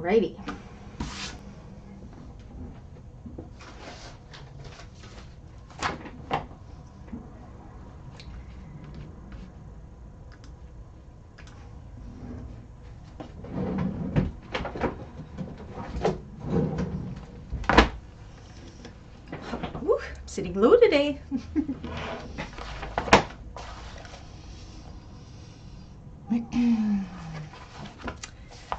Alrighty. Ooh, I'm sitting low today.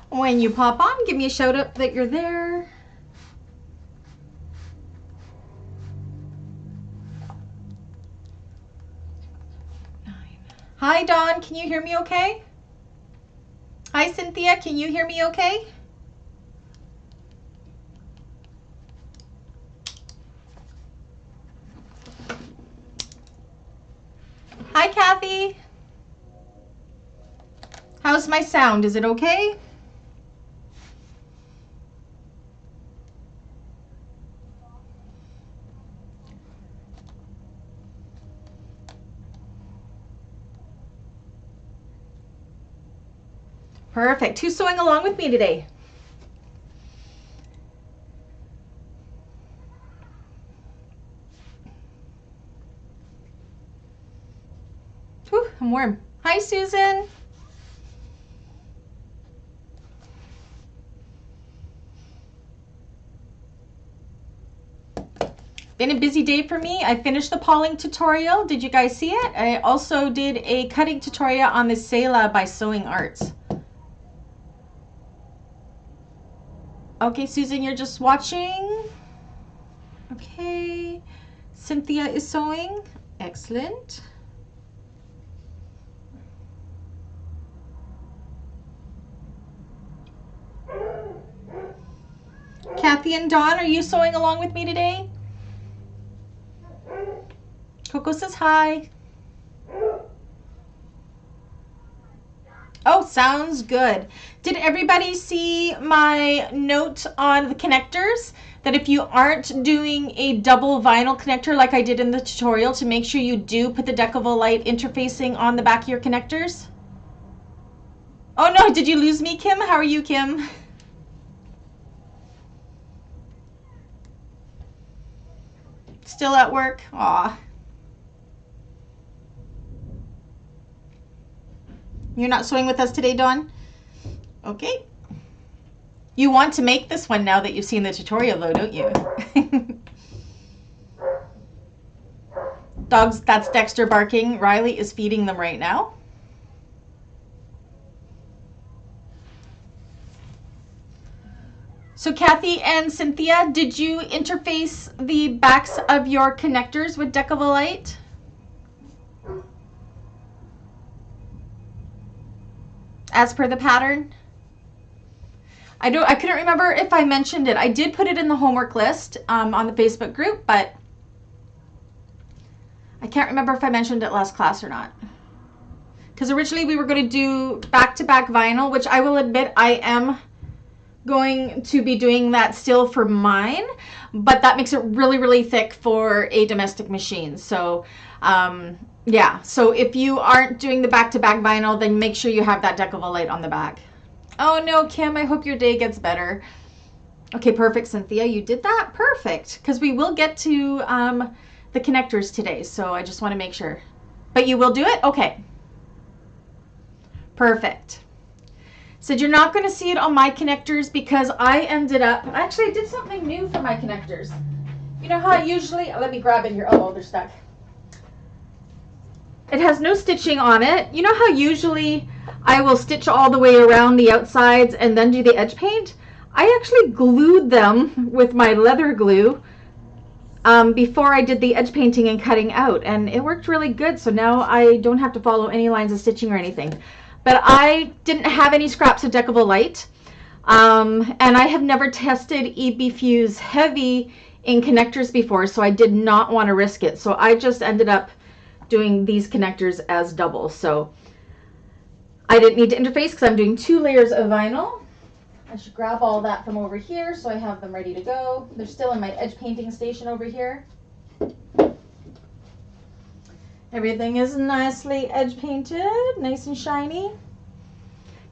When you pop on, give me a shout out that you're there. Hi, Dawn. Can you hear me okay? Hi, Cynthia. Can you hear me okay? Hi, Kathy. How's my sound? Is it okay? Perfect. Who's sewing along with me today? Whew, I'm warm. Hi, Susan. Been a busy day for me. I finished the Pawling tutorial. Did you guys see it? I also did a cutting tutorial on the Selah by Sewing Arts. Okay, Susan, you're just watching. Okay. Cynthia is sewing. Excellent. Kathy and Dawn, are you sewing along with me today? Coco says hi. Oh, sounds good. Did everybody see my note on the connectors? That if you aren't doing a double vinyl connector like I did in the tutorial, to make sure you do put the Decavol interfacing on the back of your connectors? Oh no, did you lose me, Kim? How are you, Kim? Still at work? Aw. You're not sewing with us today, Dawn? Okay. You want to make this one now that you've seen the tutorial though, don't you? Dogs, that's Dexter barking. Riley is feeding them right now. So Kathy and Cynthia, did you interface the backs of your connectors with Decavol? As per the pattern? I couldn't remember if I mentioned it. I did put it in the homework list on the Facebook group, but I can't remember if I mentioned it last class or not. Because originally we were going to do back-to-back vinyl, which I will admit I am going to be doing that still for mine, but that makes it really, really thick for a domestic machine. So yeah, so if you aren't doing the back-to-back vinyl, then make sure you have that Decavol on the back. Oh no, Kim, I hope your day gets better. Okay, perfect, Cynthia, you did that? Perfect, because we will get to the connectors today, so I just want to make sure. But you will do it? Okay. Perfect. Said you're not going to see it on my connectors because I ended up, actually I did something new for my connectors. You know how I usually, let me grab it here. Oh, they're stuck. It has no stitching on it. You know how usually I will stitch all the way around the outsides and then do the edge paint? I actually glued them with my leather glue before I did the edge painting and cutting out, and it worked really good. So now I don't have to follow any lines of stitching or anything. But I didn't have any scraps of Decavol and I have never tested EB Fuse Heavy in connectors before, so I did not want to risk it. So I just ended up doing these connectors as double. So I didn't need to interface because I'm doing 2 layers of vinyl. I should grab all that from over here so I have them ready to go. They're still in my edge painting station over here. Everything is nicely edge painted, nice and shiny.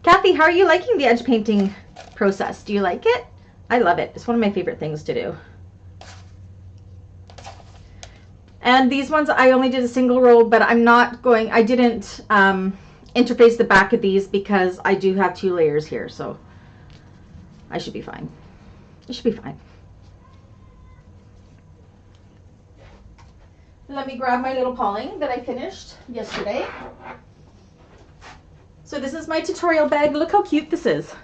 Kathy, how are you liking the edge painting process? Do you like it? I love it. It's one of my favorite things to do. And these ones, I only did a single row, but I'm not going, I didn't interface the back of these because I do have 2 layers here, so I should be fine. It should be fine. Let me grab my little Pawling that I finished yesterday. So this is my tutorial bag. Look how cute this is.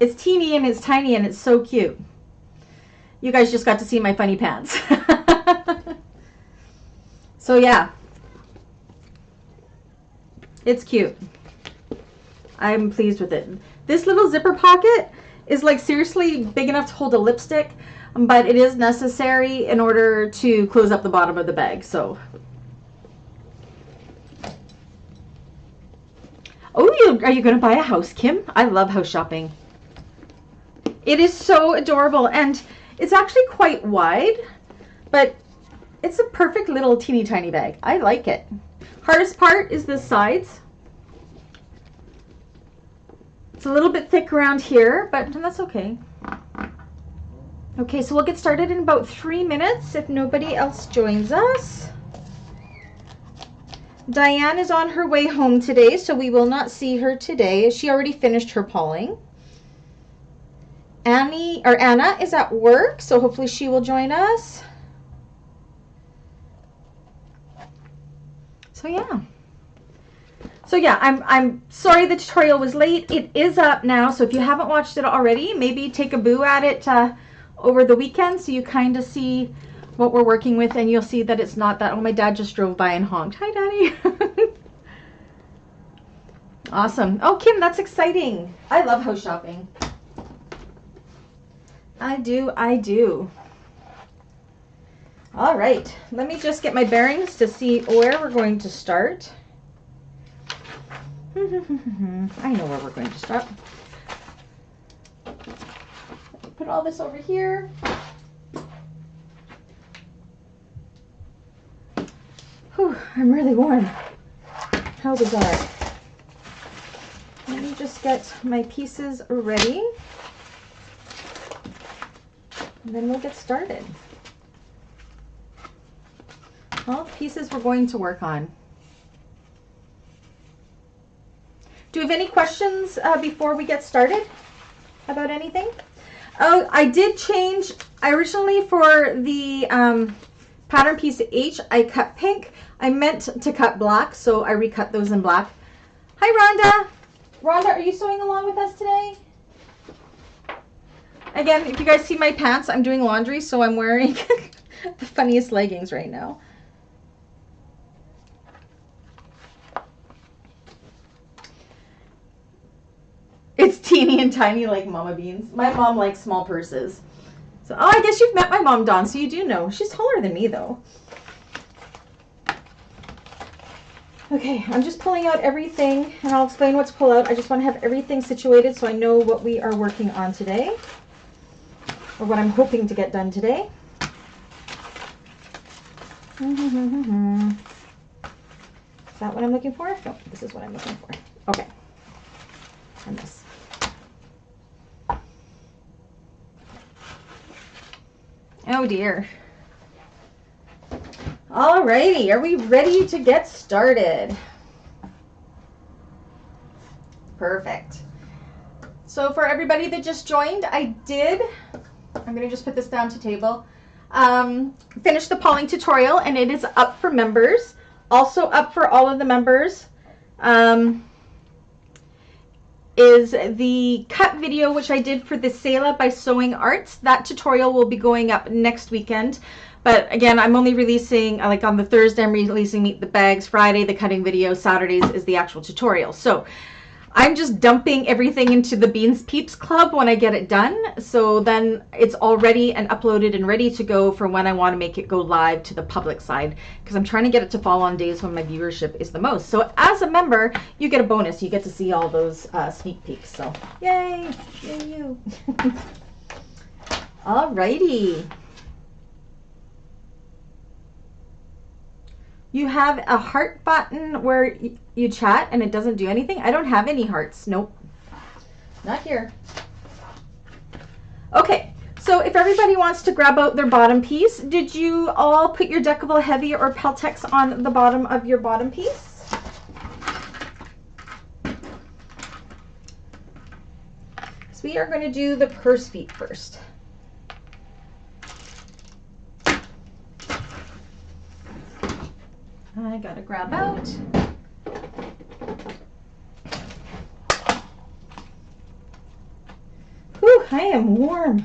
It's teeny and it's tiny and it's so cute. You guys just got to see my funny pants. So yeah, it's cute. I'm pleased with it. This little zipper pocket is like seriously big enough to hold a lipstick, but it is necessary in order to close up the bottom of the bag. So, oh, are you going to buy a house, Kim? I love house shopping. It is so adorable, and it's actually quite wide, but it's a perfect little teeny tiny bag. I like it. Hardest part is the sides. It's a little bit thick around here, but that's okay. Okay, so we'll get started in about 3 minutes if nobody else joins us. Diane is on her way home today, so we will not see her today. She already finished her Pawling. Anna is at work, so hopefully she will join us. So yeah, I'm sorry the tutorial was late. It is up now, so if you haven't watched it already, maybe take a boo at it over the weekend so you kind of see what we're working with, and you'll see that it's not that, oh, my dad just drove by and honked. Hi, Daddy. Awesome. Oh, Kim, that's exciting. I love house shopping. I do. All right, let me just get my bearings to see where we're going to start. I know where we're going to start. Put all this over here. Whew, I'm really warm. How bizarre. Let me just get my pieces ready, and then we'll get started. All the pieces we're going to work on. Do you have any questions before we get started about anything? Oh, I did change. I originally, for the pattern piece H, I cut pink. I meant to cut black, so I recut those in black. Hi, Rhonda. Rhonda, are you sewing along with us today? Again, if you guys see my pants, I'm doing laundry, so I'm wearing the funniest leggings right now. It's teeny and tiny like Mama Beans. My mom likes small purses. So, oh, I guess you've met my mom, Dawn, so you do know. She's taller than me, though. Okay, I'm just pulling out everything, and I'll explain what to pull out. I just want to have everything situated so I know what we are working on today, or what I'm hoping to get done today. Is that what I'm looking for? No, this is what I'm looking for. Okay. And this. Oh dear. Alrighty, are we ready to get started? Perfect. So for everybody that just joined, I'm going to just put this down to table, finish the Pawling tutorial, and it is up for members. Also up for all of the members is the cut video, which I did for the Selah by Sewing Arts. That tutorial will be going up next weekend. But again, I'm only releasing, like on the Thursday, I'm releasing Meet the Bags. Friday, the cutting video. Saturdays is the actual tutorial. So I'm just dumping everything into the Beans Peeps Club when I get it done. So then it's all ready and uploaded and ready to go for when I want to make it go live to the public side, because I'm trying to get it to fall on days when my viewership is the most. So as a member, you get a bonus. You get to see all those sneak peeks. So yay, yay you. Alrighty. You have a heart button where you chat and it doesn't do anything? I don't have any hearts. Nope. Not here. Okay, so if everybody wants to grab out their bottom piece, did you all put your Deckable Heavy or Peltex on the bottom of your bottom piece? So we are going to do the purse feet first. I gotta grab out. Whew, I am warm.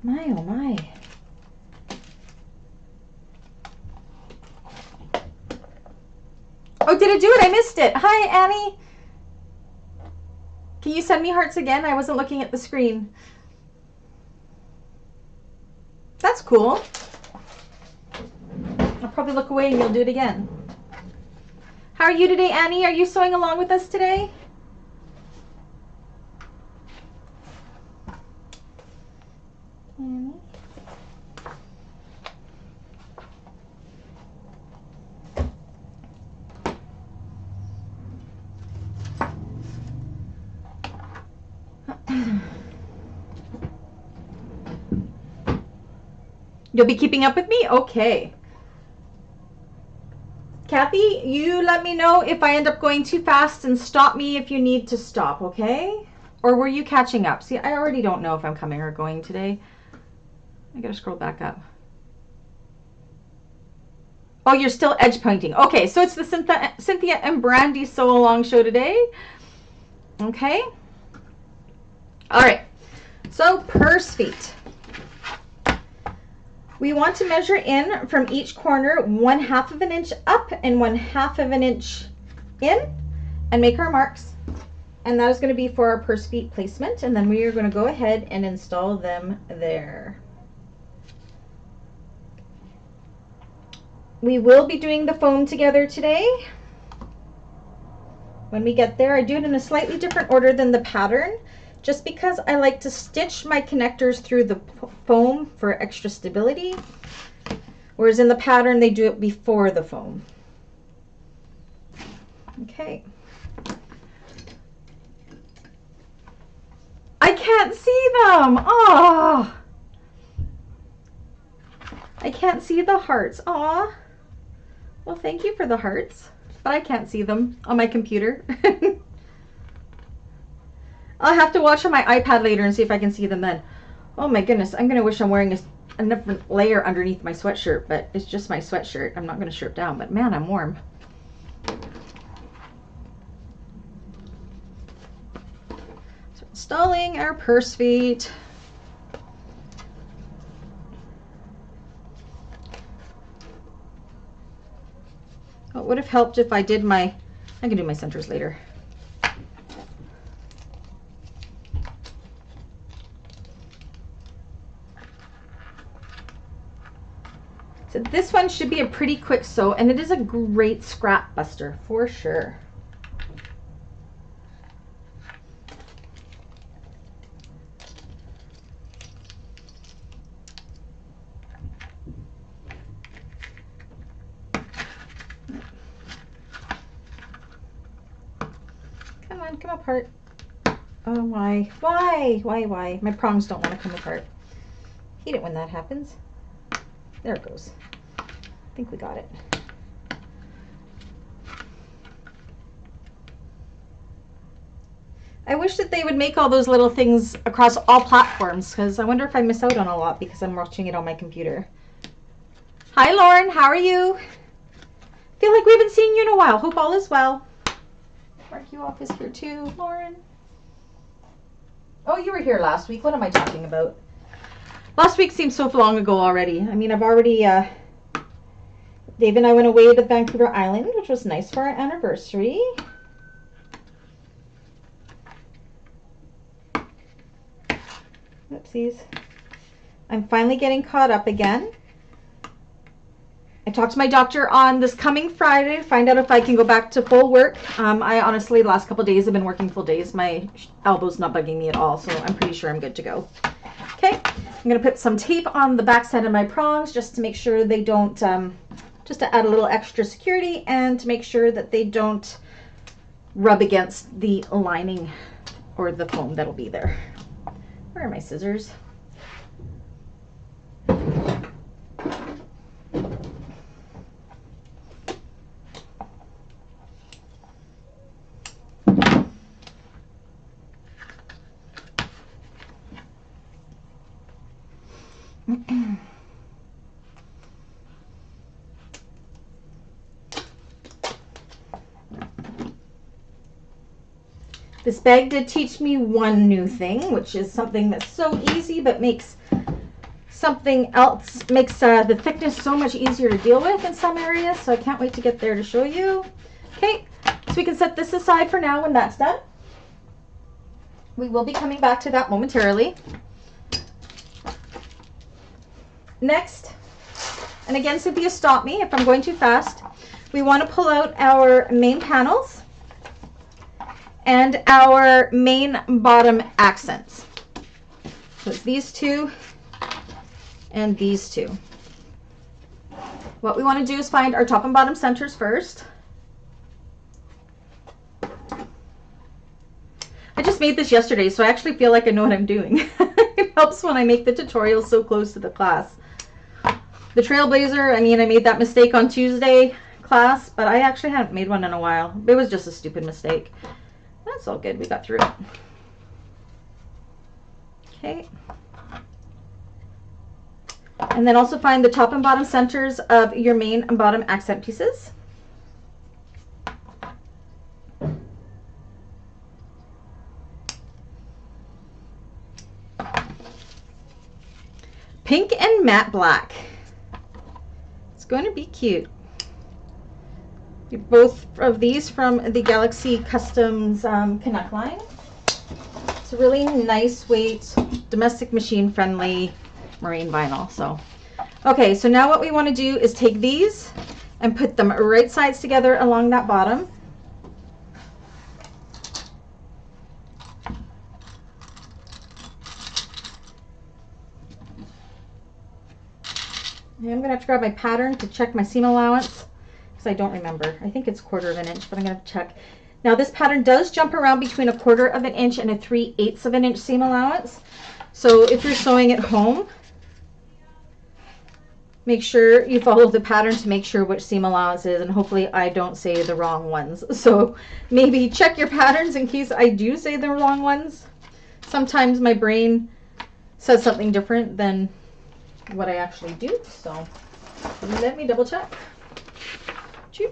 My, oh my. Oh, did it do it? I missed it. Hi, Annie. Can you send me hearts again? I wasn't looking at the screen. That's cool. I'll probably look away and you'll do it again. How are you today, Annie? Are you sewing along with us today? Annie? You'll be keeping up with me? Okay. Kathy, you let me know if I end up going too fast and stop me if you need to stop, okay? Or were you catching up? See, I already don't know if I'm coming or going today. I gotta scroll back up. Oh, you're still edge pointing. Okay, so it's the Cynthia and Brandy sew along show today. Okay. All right, so purse feet. We want to measure in from each corner 1/2 of an inch up and 1/2 of an inch in and make our marks. And that is going to be for our purse feet placement. And then we are going to go ahead and install them there. We will be doing the foam together today. When we get there, I do it in a slightly different order than the pattern, just because I like to stitch my connectors through the foam for extra stability, whereas in the pattern they do it before the foam. Okay. I can't see them. Oh, I can't see the hearts. Aw. Well, thank you for the hearts, but I can't see them on my computer. I'll have to watch on my iPad later and see if I can see them then. Oh my goodness, I'm gonna wish I'm wearing a different layer underneath my sweatshirt, but it's just my sweatshirt. I'm not gonna strip down, but man, I'm warm. So installing our purse feet. Oh, it would have helped if I did I can do my centers later. So this one should be a pretty quick sew, and it is a great scrap buster for sure. Come on, come apart. Oh, why? Why? My prongs don't want to come apart. Hate it when that happens. There it goes. I think we got it. I wish that they would make all those little things across all platforms, because I wonder if I miss out on a lot because I'm watching it on my computer. Hi, Lauren. How are you? Feel like we haven't seen you in a while. Hope all is well. Mark you off is here too, Lauren. Oh, you were here last week. What am I talking about? Last week seems so long ago already. I mean, I've already... Dave and I went away to Vancouver Island, which was nice for our anniversary. Oopsies. I'm finally getting caught up again. I talked to my doctor on this coming Friday to find out if I can go back to full work. I honestly, the last couple of days, have been working full days. My elbow's not bugging me at all, so I'm pretty sure I'm good to go. Okay, I'm going to put some tape on the back side of my prongs just to make sure they don't just to add a little extra security and to make sure that they don't rub against the lining or the foam that'll be there. Where are my scissors? This bag did teach me one new thing, which is something that's so easy but makes something else, makes the thickness so much easier to deal with in some areas. So I can't wait to get there to show you. Okay, so we can set this aside for now when that's done. We will be coming back to that momentarily. Next, and again, Cynthia, stop me if I'm going too fast. We want to pull out our main panels and our main bottom accents. So it's these two and these two. What we want to do is find our top and bottom centers first. I just made this yesterday, so I actually feel like I know what I'm doing. It helps when I make the tutorials so close to the class. The Trailblazer, I mean, I made that mistake on Tuesday class, but I actually haven't made one in a while. It was just a stupid mistake. That's all good. We got through it. Okay. And then also find the top and bottom centers of your main and bottom accent pieces. Pink and matte black. It's going to be cute. Both of these from the Galaxy Customs Canuck line. It's a really nice weight, domestic machine friendly marine vinyl. So, okay, so now what we want to do is take these and put them right sides together along that bottom. And I'm going to have to grab my pattern to check my seam allowance. I don't remember. I think it's 1/4 of an inch, but I'm going to check. Now this pattern does jump around between a 1/4 of an inch and a 3/8 of an inch seam allowance. So if you're sewing at home, make sure you follow the pattern to make sure which seam allowance is, and hopefully I don't say the wrong ones. So maybe check your patterns in case I do say the wrong ones. Sometimes my brain says something different than what I actually do. So let me double check. We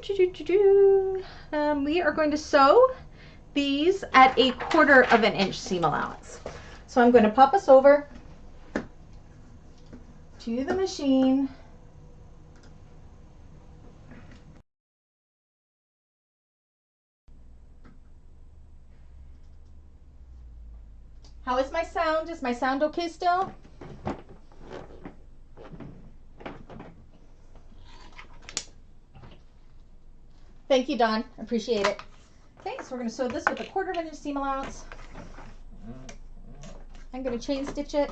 are going to sew these at a 1/4 of an inch seam allowance. So I'm going to pop us over to the machine. How is my sound? Is my sound okay still? Thank you, Dawn. Appreciate it. Okay, so we're going to sew this with a 1/4 of an inch seam allowance. I'm going to chain stitch it.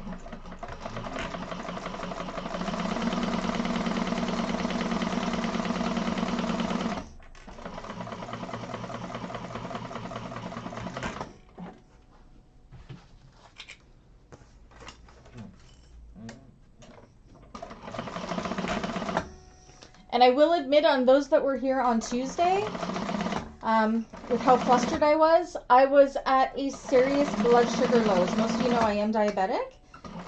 And I will admit, on those that were here on Tuesday, with how flustered I was at a serious blood sugar low. As most of you know, I am diabetic.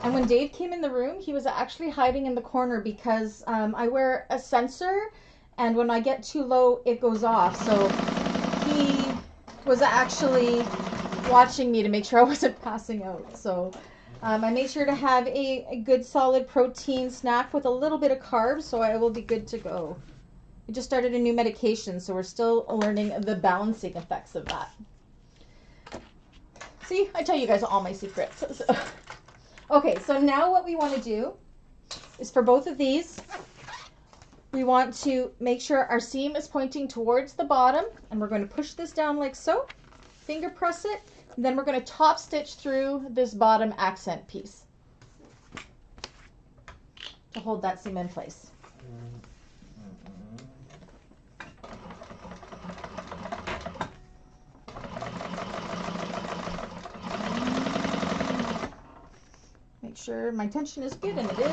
And when Dave came in the room, he was actually hiding in the corner because I wear a sensor, and when I get too low, it goes off. So he was actually watching me to make sure I wasn't passing out. So I made sure to have a good solid protein snack with a little bit of carbs, so I will be good to go. We just started a new medication, so we're still learning the balancing effects of that. See, I tell you guys all my secrets. Okay, so now what we want to do is for both of these, we want to make sure our seam is pointing towards the bottom, and we're going to push this down like so, finger press it, and then we're going to top stitch through this bottom accent piece to hold that seam in place. sure my tension is good, and it is.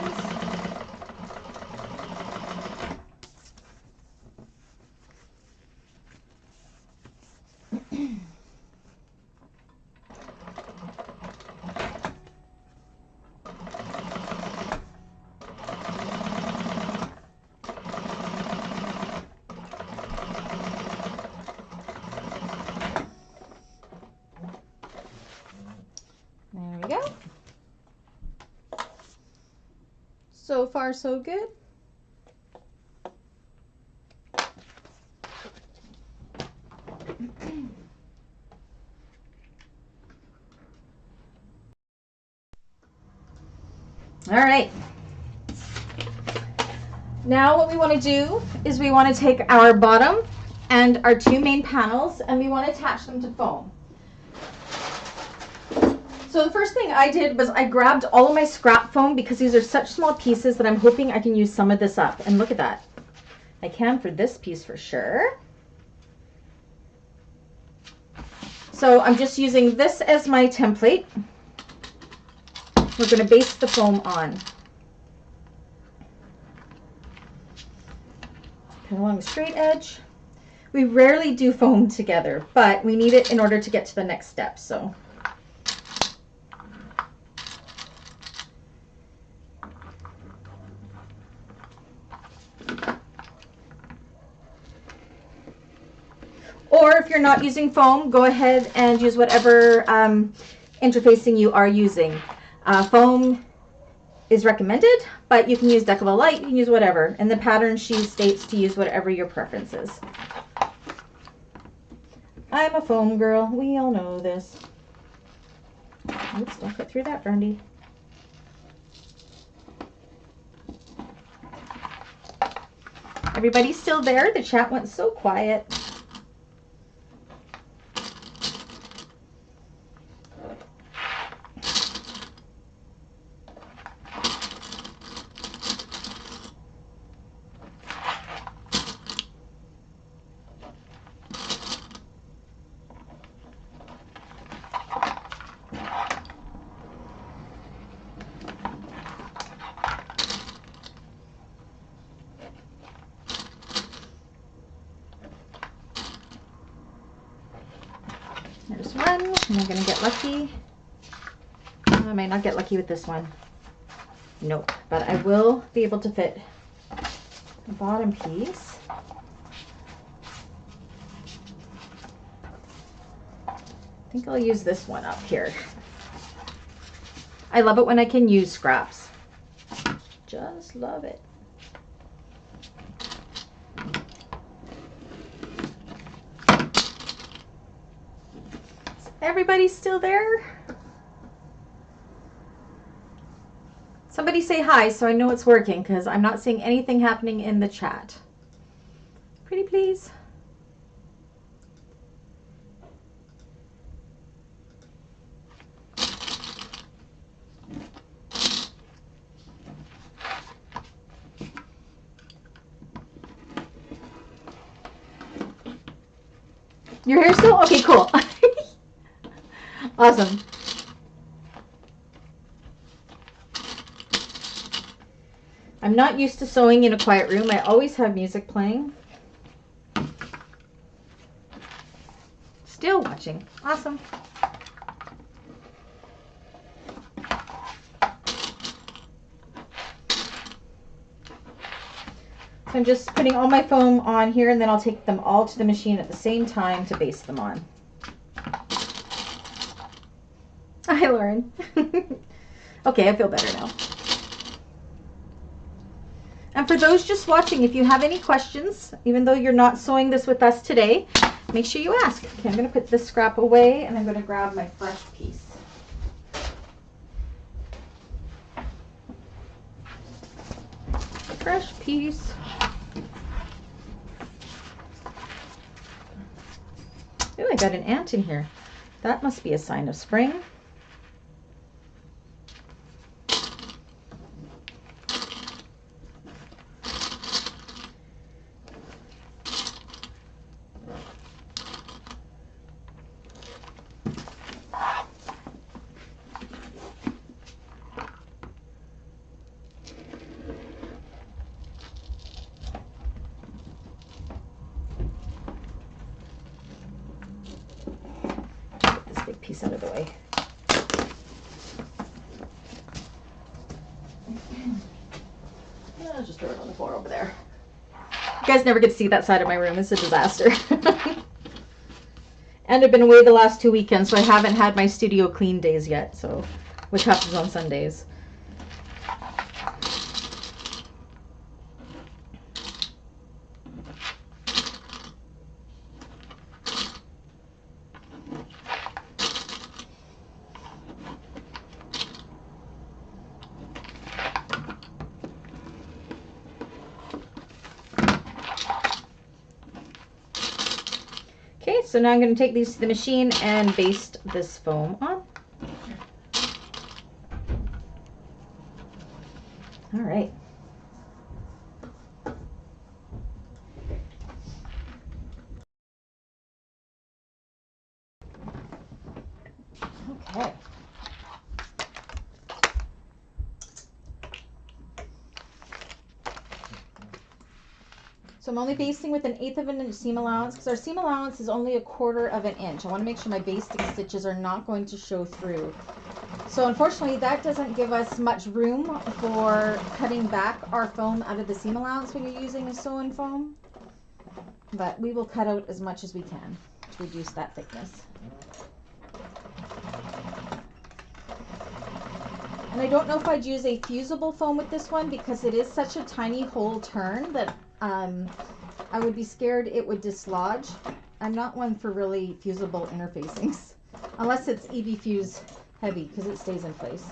There we go. So far, so good. All right. Now what we want to do is we want to take our bottom and our two main panels, and we want to attach them to foam. So the first thing I did was I grabbed all of my scrap foam because these are such small pieces that I'm hoping I can use some of this up. And look at that. I can for this piece for sure. So I'm just using this as my template. We're going to base the foam on. Pin along the straight edge. We rarely do foam together, but we need it in order to get to the next step. So or if you're not using foam, go ahead and use whatever interfacing you are using. Foam is recommended, but you can use Decibel Light, you can use whatever. And the pattern sheet states to use whatever your preference is. I'm a foam girl. We all know this. Oops, don't cut through that, Brandy. Everybody's still there? The chat went so quiet. There's one. Am I going to get lucky? I might not get lucky with this one. Nope. But I will be able to fit the bottom piece. I think I'll use this one up here. I love it when I can use scraps. Just love it. Everybody's still there? Somebody say hi so I know it's working, because I'm not seeing anything happening in the chat. Pretty please. Your hair still? Okay, cool. Awesome. I'm not used to sewing in a quiet room. I always have music playing. Still watching. Awesome. So I'm just putting all my foam on here, and then I'll take them all to the machine at the same time to base them on. Hi, Lauren. Okay, I feel better now. And for those just watching, if you have any questions, even though you're not sewing this with us today, make sure you ask. Okay, I'm going to put this scrap away, and I'm going to grab my fresh piece. Fresh piece. Ooh, I got an ant in here. That must be a sign of spring. piece out of the way. I'll just throw it on the floor over there. You guys never get to see that side of my room. It's a disaster. And I've been away the last 2 weekends, so I haven't had my studio clean days yet, so which happens on Sundays. Okay, so now I'm going to take these to the machine and baste this foam on. All right. Okay. So I'm only basting with 1/8 of an inch seam allowance because our seam allowance is only 1/4 of an inch. I want to make sure my basting stitches are not going to show through. So unfortunately that doesn't give us much room for cutting back our foam out of the seam allowance when you're using a sew-in foam. But we will cut out as much as we can to reduce that thickness. And I don't know if I'd use a fusible foam with this one because it is such a tiny hole turn that I would be scared it would dislodge. I'm not one for really fusible interfacings, unless it's EB Fuse heavy because it stays in place.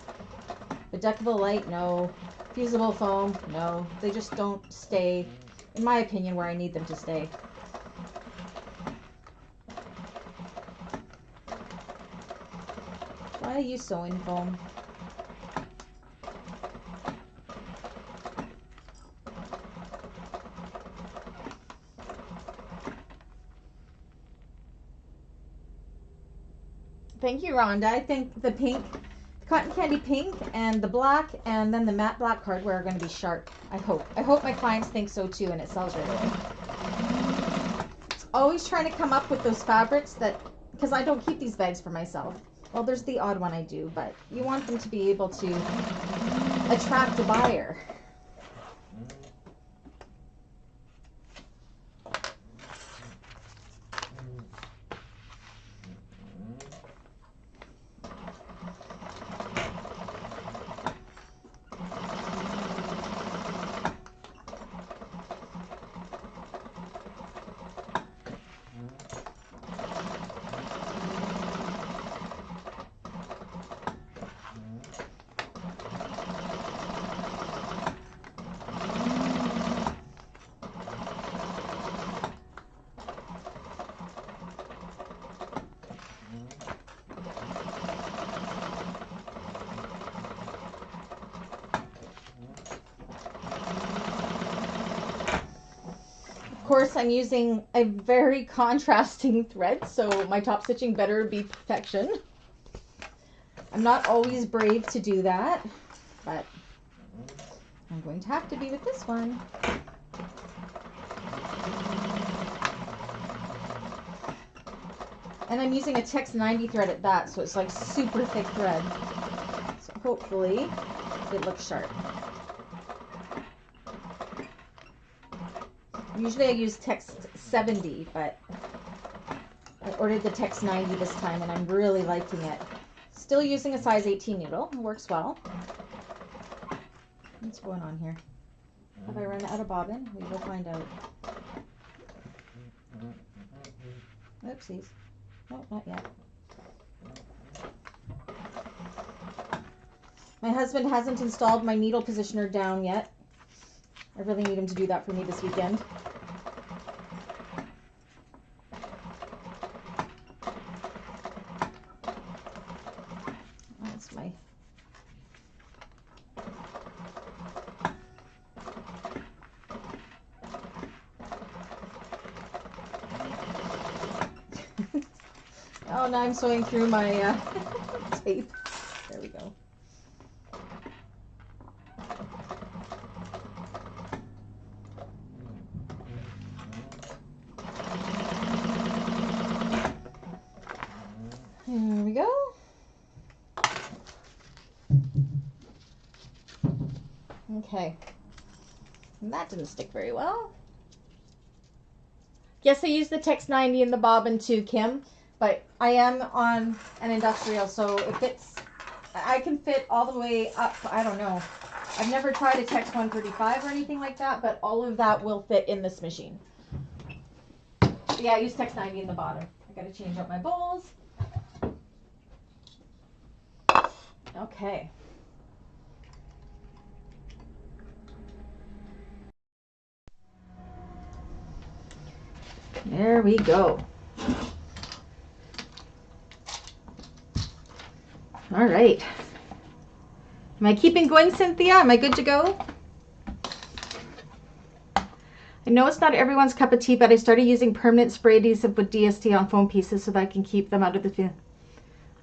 But deckable light, no. Fusible foam, no. They just don't stay, in my opinion, where I need them to stay. Why I use sewing foam? Thank you, Rhonda. I think the pink, the cotton candy pink, and the black, and then the matte black hardware are going to be sharp. I hope. I hope my clients think so too, and it sells right away. Always trying to come up with those fabrics that, because I don't keep these bags for myself. Well, there's the odd one I do, but you want them to be able to attract a buyer. Of course, I'm using a very contrasting thread, so my top stitching better be perfection. I'm not always brave to do that, but I'm going to have to be with this one. And I'm using a Tex 90 thread at that, so it's like super thick thread. So hopefully it looks sharp. Usually I use Tex 70, but I ordered the Tex 90 this time and I'm really liking it. Still using a size 18 needle. It works well. What's going on here? Have I run out of bobbin? We will find out. Oopsies. No, not yet. My husband hasn't installed my needle positioner down yet. I really need him to do that for me this weekend. That's my... Oh, now I'm sewing through my tape. There we go. There we go. Okay. And that didn't stick very well. Yes, I use the Tex 90 in the bobbin too, Kim, but I am on an industrial, so if it's, I can fit all the way up, I don't know. I've never tried a Tex 135 or anything like that, but all of that will fit in this machine. Yeah, I use Tex 90 in the bottom. I gotta change out my bowls. Okay. There we go. All right. Am I keeping going, Cynthia? Am I good to go? I know it's not everyone's cup of tea, but I started using permanent spray adhesive with DST on foam pieces so that I can keep them out of the field.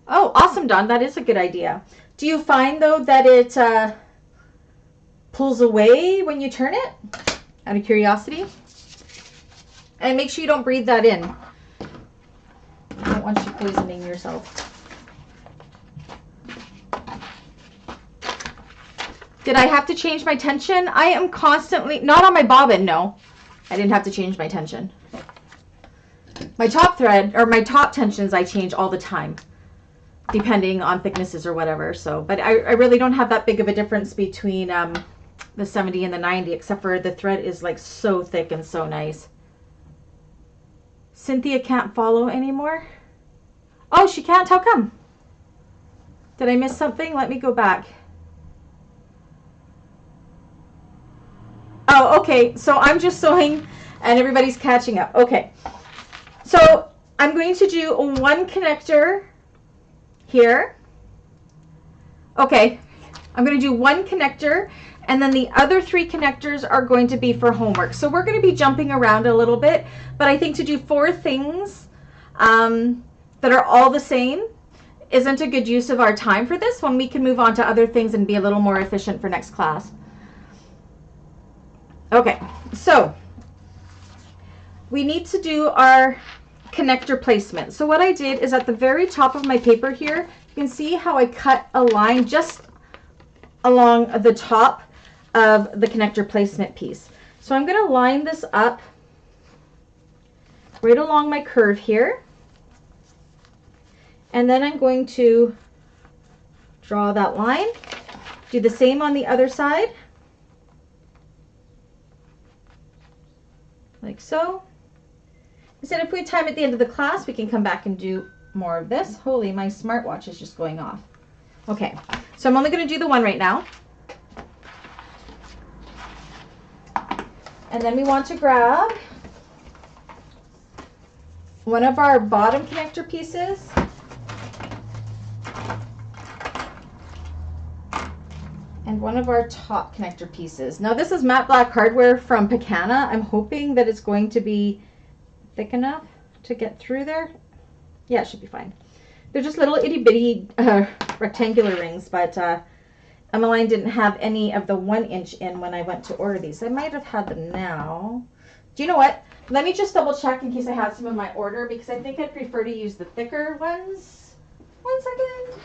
Oh, awesome, Dawn. That is a good idea. Do you find, though, that it pulls away when you turn it? Out of curiosity? And make sure you don't breathe that in. I don't want you poisoning yourself. Did I have to change my tension? I am constantly, not on my bobbin, no. I didn't have to change my tension. My top thread, or my top tensions, I change all the time, depending on thicknesses or whatever. So, but I really don't have that big of a difference between the 70 and the 90, except for the thread is like so thick and so nice. Cynthia can't follow anymore. Oh, she can't? How come? Did I miss something? Let me go back. Oh, okay. So I'm just sewing and everybody's catching up. Okay. So I'm going to do one connector here. Okay. I'm going to do one connector, and then the other 3 connectors are going to be for homework. So we're going to be jumping around a little bit, but I think to do 4 things that are all the same isn't a good use of our time for this one. We can move on to other things and be a little more efficient for next class. Okay, so we need to do our connector placement. So what I did is at the very top of my paper here, you can see how I cut a line just along the top of the connector placement piece. So I'm going to line this up right along my curve here. And then I'm going to draw that line. Do the same on the other side. Like so. I said if we have time at the end of the class, we can come back and do more of this. Holy, my smartwatch is just going off. Okay, so I'm only going to do the one right now. And then we want to grab one of our bottom connector pieces. And one of our top connector pieces. Now this is matte black hardware from Picana. I'm hoping that it's going to be thick enough to get through there. Yeah, it should be fine. They're just little itty bitty rectangular rings, but Emmeline didn't have any of the 1 inch in when I went to order these. I might have had them now. Do you know what? Let me just double check in case I had some in my order, because I think I'd prefer to use the thicker ones. 1 second.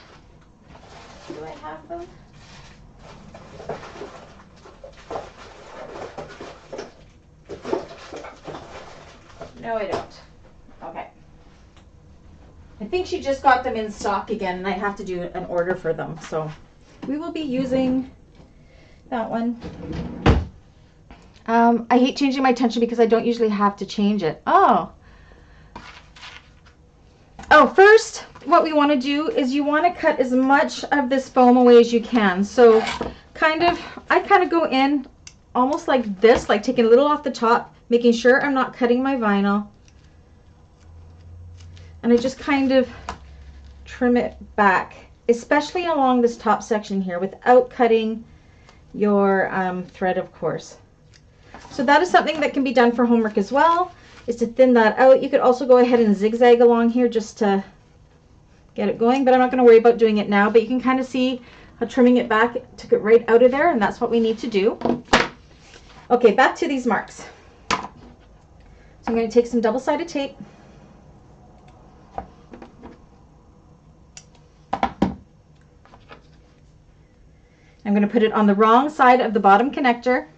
Do I have them? No, I don't. Okay. I think she just got them in stock again, and I have to do an order for them. So we will be using that one. I hate changing my tension because I don't usually have to change it. Oh, first, what we want to do is you want to cut as much of this foam away as you can. So I kind of go in almost like this, like taking a little off the top, making sure I'm not cutting my vinyl. And I just kind of trim it back, especially along this top section here, without cutting your thread, of course. So that is something that can be done for homework as well, is to thin that out. You could also go ahead and zigzag along here just to get it going, but I'm not going to worry about doing it now. But you can kind of see how trimming it back took it right out of there, and that's what we need to do. Okay, back to these marks. So I'm going to take some double-sided tape. I'm going going to put it on the wrong side of the bottom connector.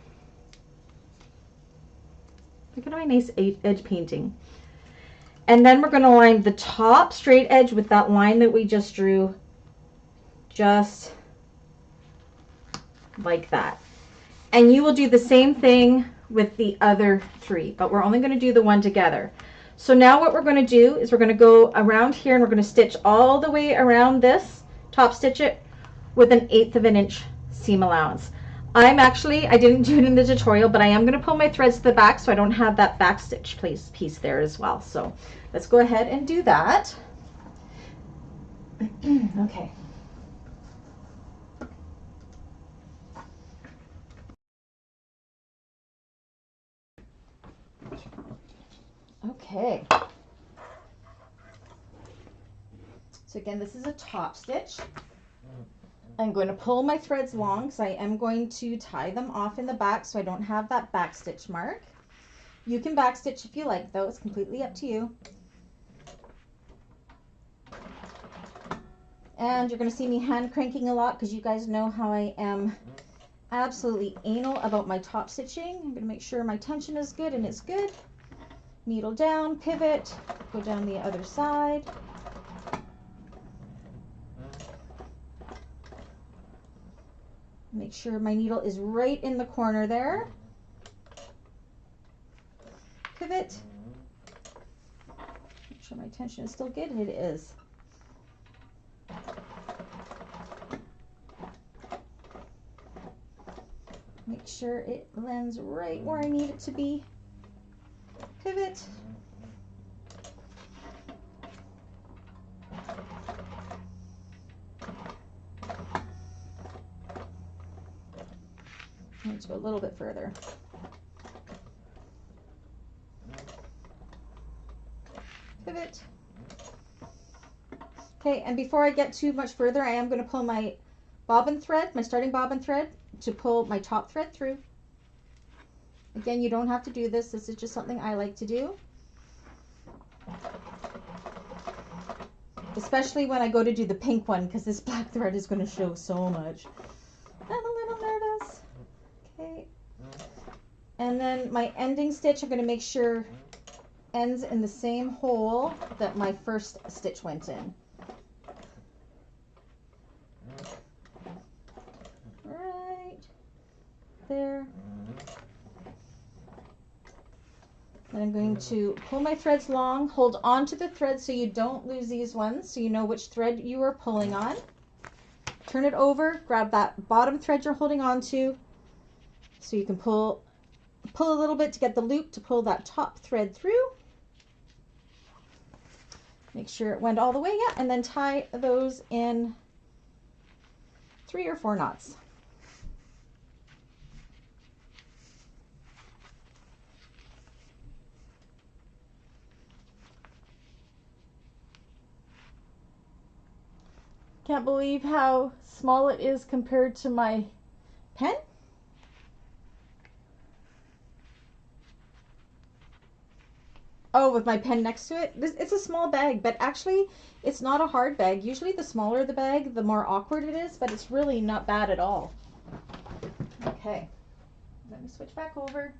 Look at my nice edge painting. And then we're going to line the top straight edge with that line that we just drew, just like that. And you will do the same thing with the other three, but we're only going to do the one together. So now what we're going to do is we're going to go around here and we're going to stitch all the way around this, top stitch it with an 1/8 of an inch seam allowance. I didn't do it in the tutorial, but I am going to pull my threads to the back so I don't have that back stitch piece there as well. So let's go ahead and do that. Okay. Okay. So again, this is a top stitch. I'm going to pull my threads long because I am going to tie them off in the back so I don't have that back stitch mark. You can back stitch if you like, though. It's completely up to you. And you're going to see me hand cranking a lot because you guys know how I am absolutely anal about my top stitching. I'm going to make sure my tension is good, and it's good. Needle down, pivot, go down the other side. Make sure my needle is right in the corner there. Pivot. Make sure my tension is still good. It is. Make sure it lands right where I need it to be. Pivot. Let's go a little bit further. Pivot. Okay, and before I get too much further, I am going to pull my bobbin thread, my starting bobbin thread, to pull my top thread through. Again, you don't have to do this. This is just something I like to do. Especially when I go to do the pink one, because this black thread is going to show so much. I'm a little nervous. Okay. And then my ending stitch, I'm going to make sure ends in the same hole that my first stitch went in. Right there. Then I'm going to pull my threads long, hold on to the thread so you don't lose these ones, so you know which thread you are pulling on. Turn it over, grab that bottom thread you're holding on to, so you can pull a little bit to get the loop to pull that top thread through. Make sure it went all the way, yeah, and then tie those in 3 or 4 knots. Can't believe how small it is compared to my pen. Oh, with my pen next to it. It's a small bag, but actually it's not a hard bag. Usually the smaller the bag, the more awkward it is, but it's really not bad at all. Okay, let me switch back over.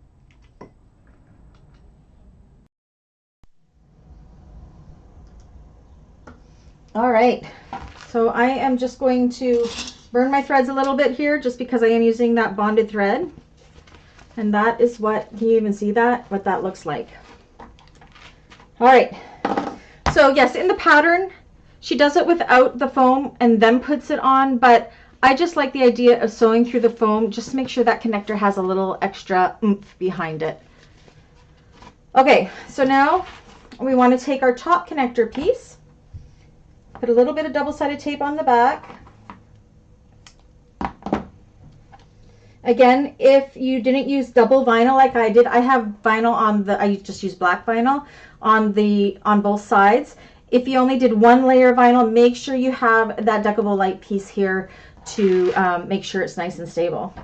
All right, so I am just going to burn my threads a little bit here just because I am using that bonded thread. And that is what, can you even see that? What that looks like. All right, so yes, in the pattern, she does it without the foam and then puts it on, but I just like the idea of sewing through the foam just to make sure that connector has a little extra oomph behind it. Okay, so now we want to take our top connector piece, put a little bit of double-sided tape on the back. Again, if you didn't use double vinyl like I did, I have vinyl on the, I just use black vinyl on both sides. If you only did 1 layer of vinyl, make sure you have that deckable light piece here to make sure it's nice and stable.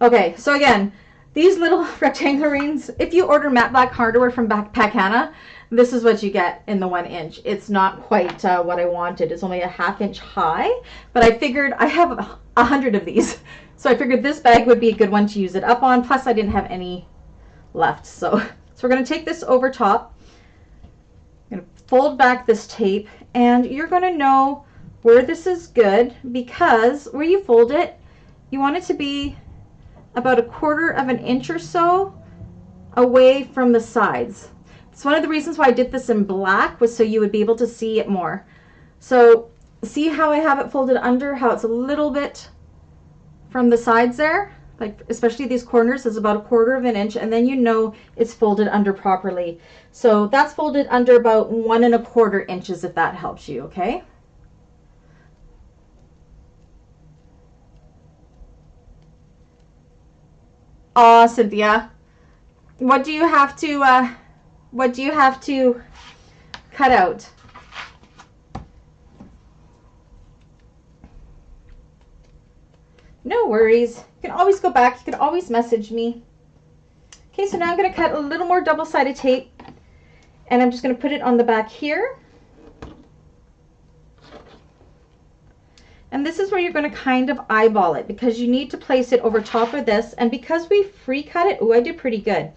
Okay, so again, these little rectangular rings, if you order matte black hardware from Pacana, this is what you get in the 1 inch. It's not quite what I wanted. It's only a 1/2 inch high, but I figured I have 100 of these. So I figured this bag would be a good one to use it up on. Plus I didn't have any left. So we're going to take this over top. I'm going to fold back this tape, and you're going to know where this is good, because where you fold it, you want it to be about 1/4 of an inch or so away from the sides. It's one of the reasons why I did this in black, was so you would be able to see it more. So see how I have it folded under, how it's a little bit from the sides there, like especially these corners is about 1/4 of an inch, and then you know it's folded under properly. So that's folded under about 1 1/4 inches, if that helps you, okay? Aw, Cynthia, what do you have to cut out? No worries. You can always go back. You can always message me. Okay, so now I'm going to cut a little more double-sided tape, and I'm just going to put it on the back here. And this is where you're going to kind of eyeball it, because you need to place it over top of this. And because we free cut it, oh, I did pretty good.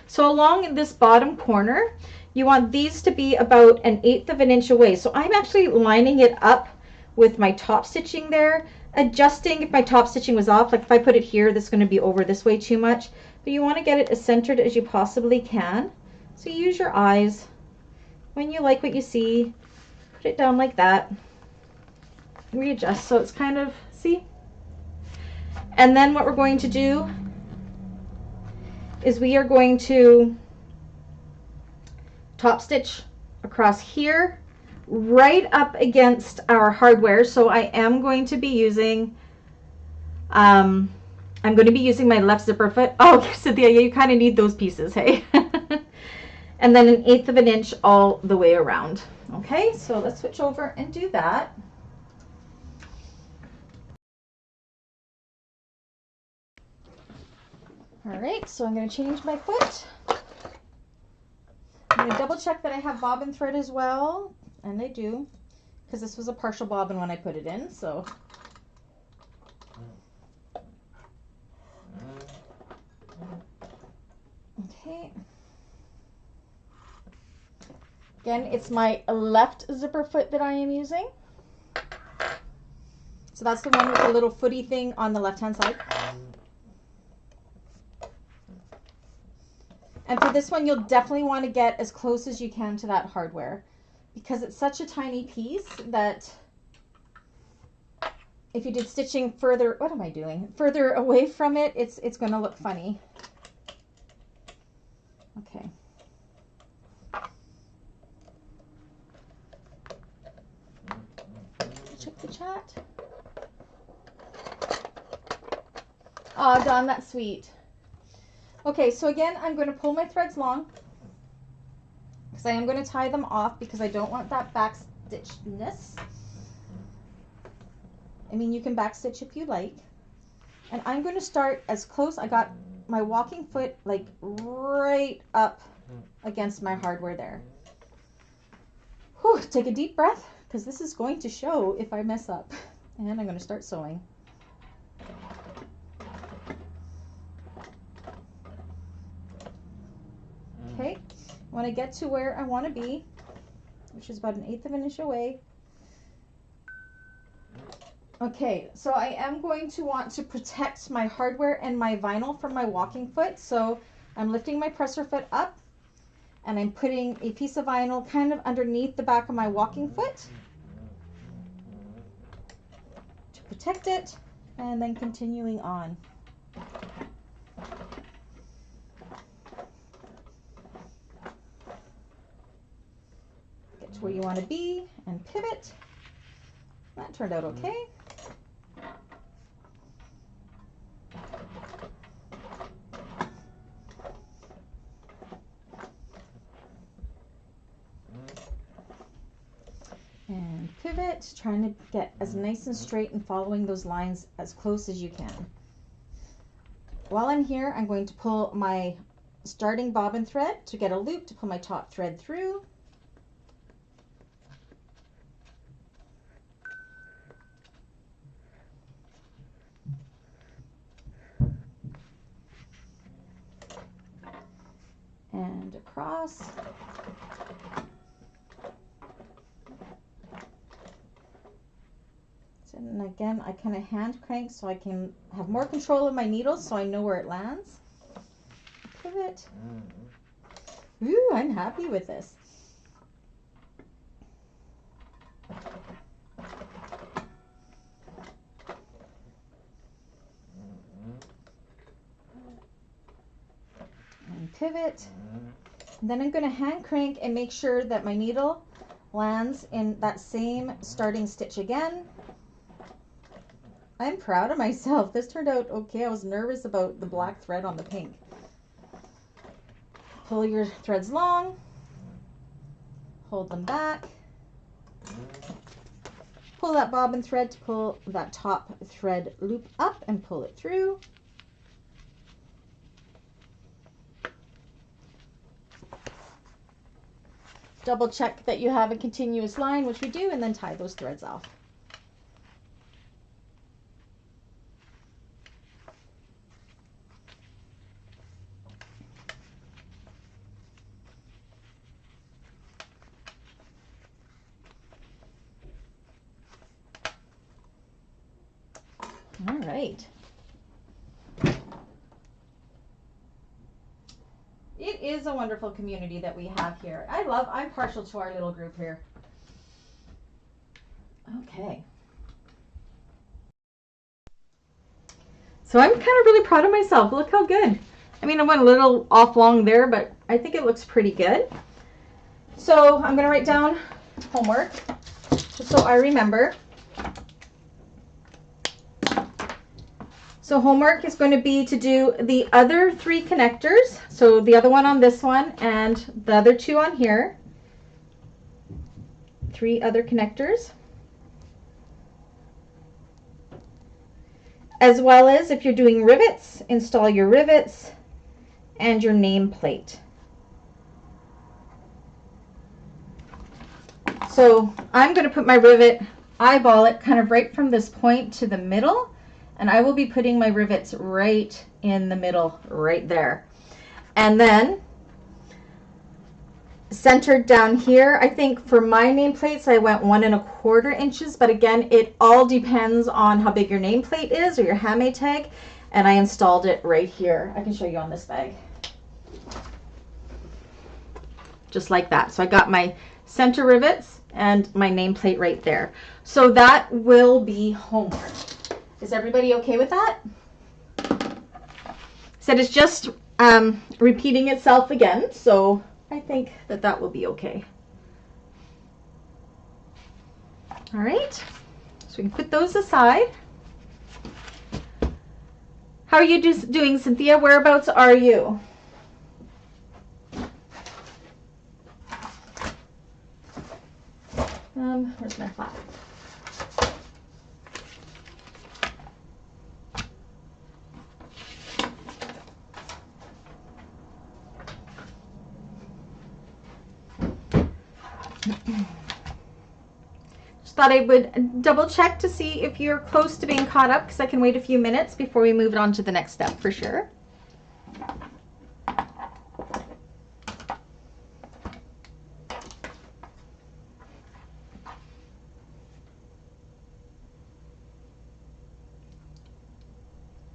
So along this bottom corner, you want these to be about 1/8 of an inch away. So I'm actually lining it up with my top stitching there, adjusting if my top stitching was off. Like if I put it here, this is going to be over this way too much. But you want to get it as centered as you possibly can. So use your eyes. When you like what you see, put it down like that. Readjust so it's kind of, see? And then what we're going to do is we are going to top stitch across here right up against our hardware. So I am going to be using I'm going to be using my left zipper foot. Oh, Cynthia, yeah, you kind of need those pieces, hey? And then 1/8 of an inch all the way around. Okay, so let's switch over and do that. All right, so I'm going to change my foot. I'm going to double check that I have bobbin thread as well, and I do, because this was a partial bobbin when I put it in, so. Okay. Again, it's my left zipper foot that I am using. So that's the one with the little footy thing on the left-hand side. And for this one, you'll definitely want to get as close as you can to that hardware, because it's such a tiny piece that if you did stitching further, what am I doing? Further away from it, it's going to look funny. Okay. Check the chat. Oh, Dawn, that's sweet. Okay, so again, I'm going to pull my threads long, because I am going to tie them off, because I don't want that back stitchedness. I mean, you can back stitch if you like. And I'm going to start as close. I got my walking foot like right up against my hardware there. Whew, take a deep breath, because this is going to show if I mess up. And I'm going to start sewing. Okay, when I get to where I want to be, which is about 1/8 of an inch away. Okay, so I am going to want to protect my hardware and my vinyl from my walking foot. So I'm lifting my presser foot up, and I'm putting a piece of vinyl kind of underneath the back of my walking foot to protect it, and then continuing on. Get to where you want to be and pivot. That turned out okay. And pivot, trying to get as nice and straight and following those lines as close as you can. While I'm here, I'm going to pull my starting bobbin thread to get a loop to pull my top thread through. across. And again, I kind of hand crank so I can have more control of my needles so I know where it lands. Pivot. Ooh, I'm happy with this. And pivot. And then I'm going to hand crank and make sure that my needle lands in that same starting stitch again. I'm proud of myself. This turned out okay. I was nervous about the black thread on the pink. Pull your threads long, hold them back, pull that bobbin thread to pull that top thread loop up and pull it through. Double check that you have a continuous line, which we do, and then tie those threads off. All right. It is a wonderful community that we have here. I'm partial to our little group here. Okay. So I'm kind of really proud of myself. Look how good. I mean, I went a little off long there, but I think it looks pretty good. So I'm going to write down homework just so I remember. So homework is going to be to do the other 3 connectors. So the other one on this one and the other 2 on here. 3 other connectors. As well as if you're doing rivets, install your rivets and your nameplate. So I'm going to put my rivet, eyeball it kind of right from this point to the middle. And I will be putting my rivets right in the middle, right there. And then centered down here, I think for my nameplates, I went 1 1/4 inches. But again, it all depends on how big your nameplate is or your handmade tag. And I installed it right here. I can show you on this bag. Just like that. So I got my center rivets and my nameplate right there. So that will be homework. Is everybody okay with that? Said it's just repeating itself again, so I think that that will be okay. All right, so we can put those aside. How are you doing, Cynthia? Whereabouts are you? Where's my flap? Just thought I would double check to see if you're close to being caught up, because I can wait a few minutes before we move on to the next step for sure.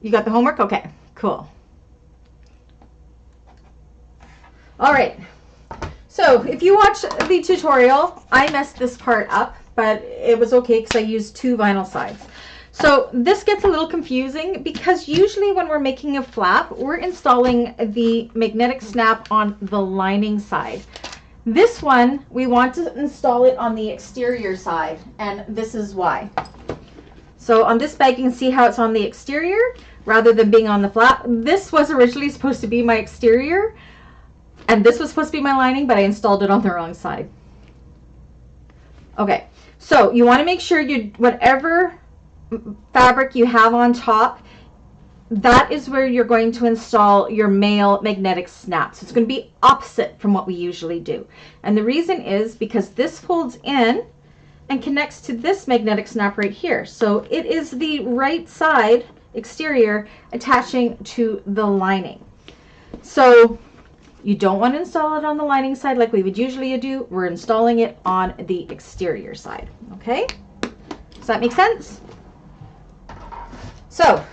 You got the homework? Okay, cool. All right. So if you watch the tutorial, I messed this part up, but it was okay because I used 2 vinyl sides. So this gets a little confusing because usually when we're making a flap, we're installing the magnetic snap on the lining side. This one, we want to install it on the exterior side, and this is why. So on this bag, you can see how it's on the exterior rather than being on the flap. This was originally supposed to be my exterior, and this was supposed to be my lining, but I installed it on the wrong side. Okay, so you want to make sure whatever fabric you have on top, that is where you're going to install your male magnetic snap. So it's going to be opposite from what we usually do. And the reason is because this folds in and connects to this magnetic snap right here. So it is the right side exterior attaching to the lining. So You don't want to install it on the lining side like we would usually do. We're installing it on the exterior side. Okay? Does that make sense? So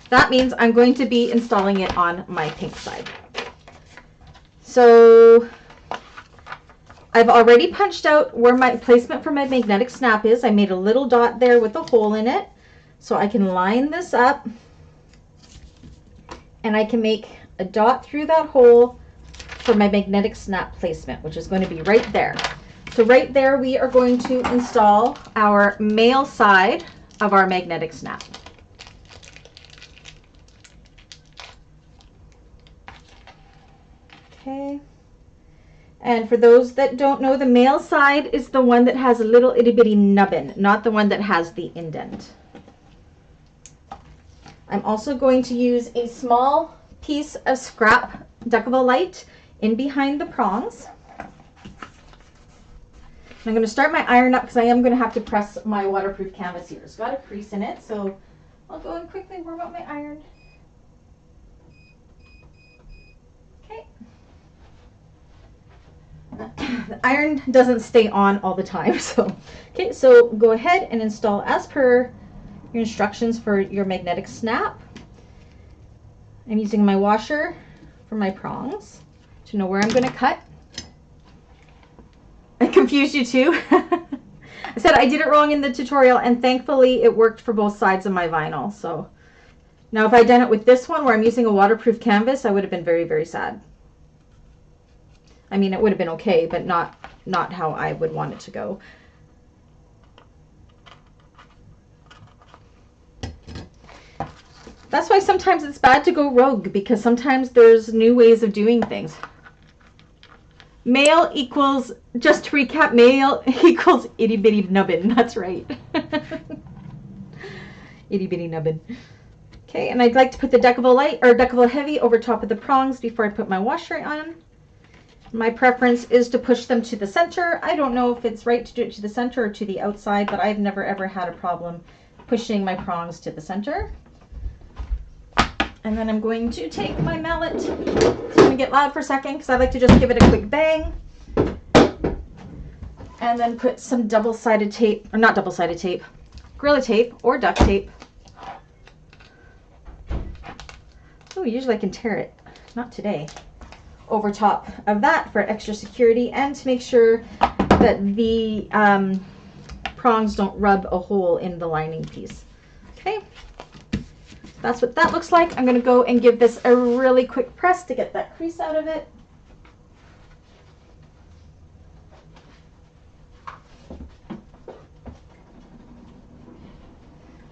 that means I'm going to be installing it on my pink side. So I've already punched out where my placement for my magnetic snap is. I made a little dot there with a hole in it. So I can line this up and I can make a dot through that hole for my magnetic snap placement, which is going to be right there. So right there we are going to install our male side of our magnetic snap. Okay. And for those that don't know, the male side is the one that has a little itty bitty nubbin, not the one that has the indent. I'm also going to use a small piece of scrap Duckable Light in behind the prongs. I'm going to start my iron up because I am going to have to press my waterproof canvas here. It's got a crease in it, so I'll go and quickly warm up my iron. Okay. The iron doesn't stay on all the time, so okay, so go ahead and install as per your instructions for your magnetic snap. I'm using my washer for my prongs to know where I'm going to cut. I confused you too. I said I did it wrong in the tutorial, and thankfully it worked for both sides of my vinyl. So now if I'd done it with this one where I'm using a waterproof canvas, I would have been very, very sad. I mean, it would have been okay, but not how I would want it to go. That's why sometimes it's bad to go rogue, because sometimes there's new ways of doing things. Male equals, just to recap, male equals itty bitty nubbin. That's right. Itty bitty nubbin. Okay, and I'd like to put the Duckable Light or Duckable Heavy over top of the prongs before I put my washer on. My preference is to push them to the center. I don't know if it's right to do it to the center or to the outside, but I've never ever had a problem pushing my prongs to the center. And then I'm going to take my mallet. It's going to get loud for a second because I like to just give it a quick bang. And then put some double-sided tape, or not double-sided tape, Gorilla Tape or duct tape. Oh, usually I can tear it. Not today. Over top of that for extra security and to make sure that the prongs don't rub a hole in the lining piece. Okay. That's what that looks like. I'm going to go and give this a really quick press to get that crease out of it.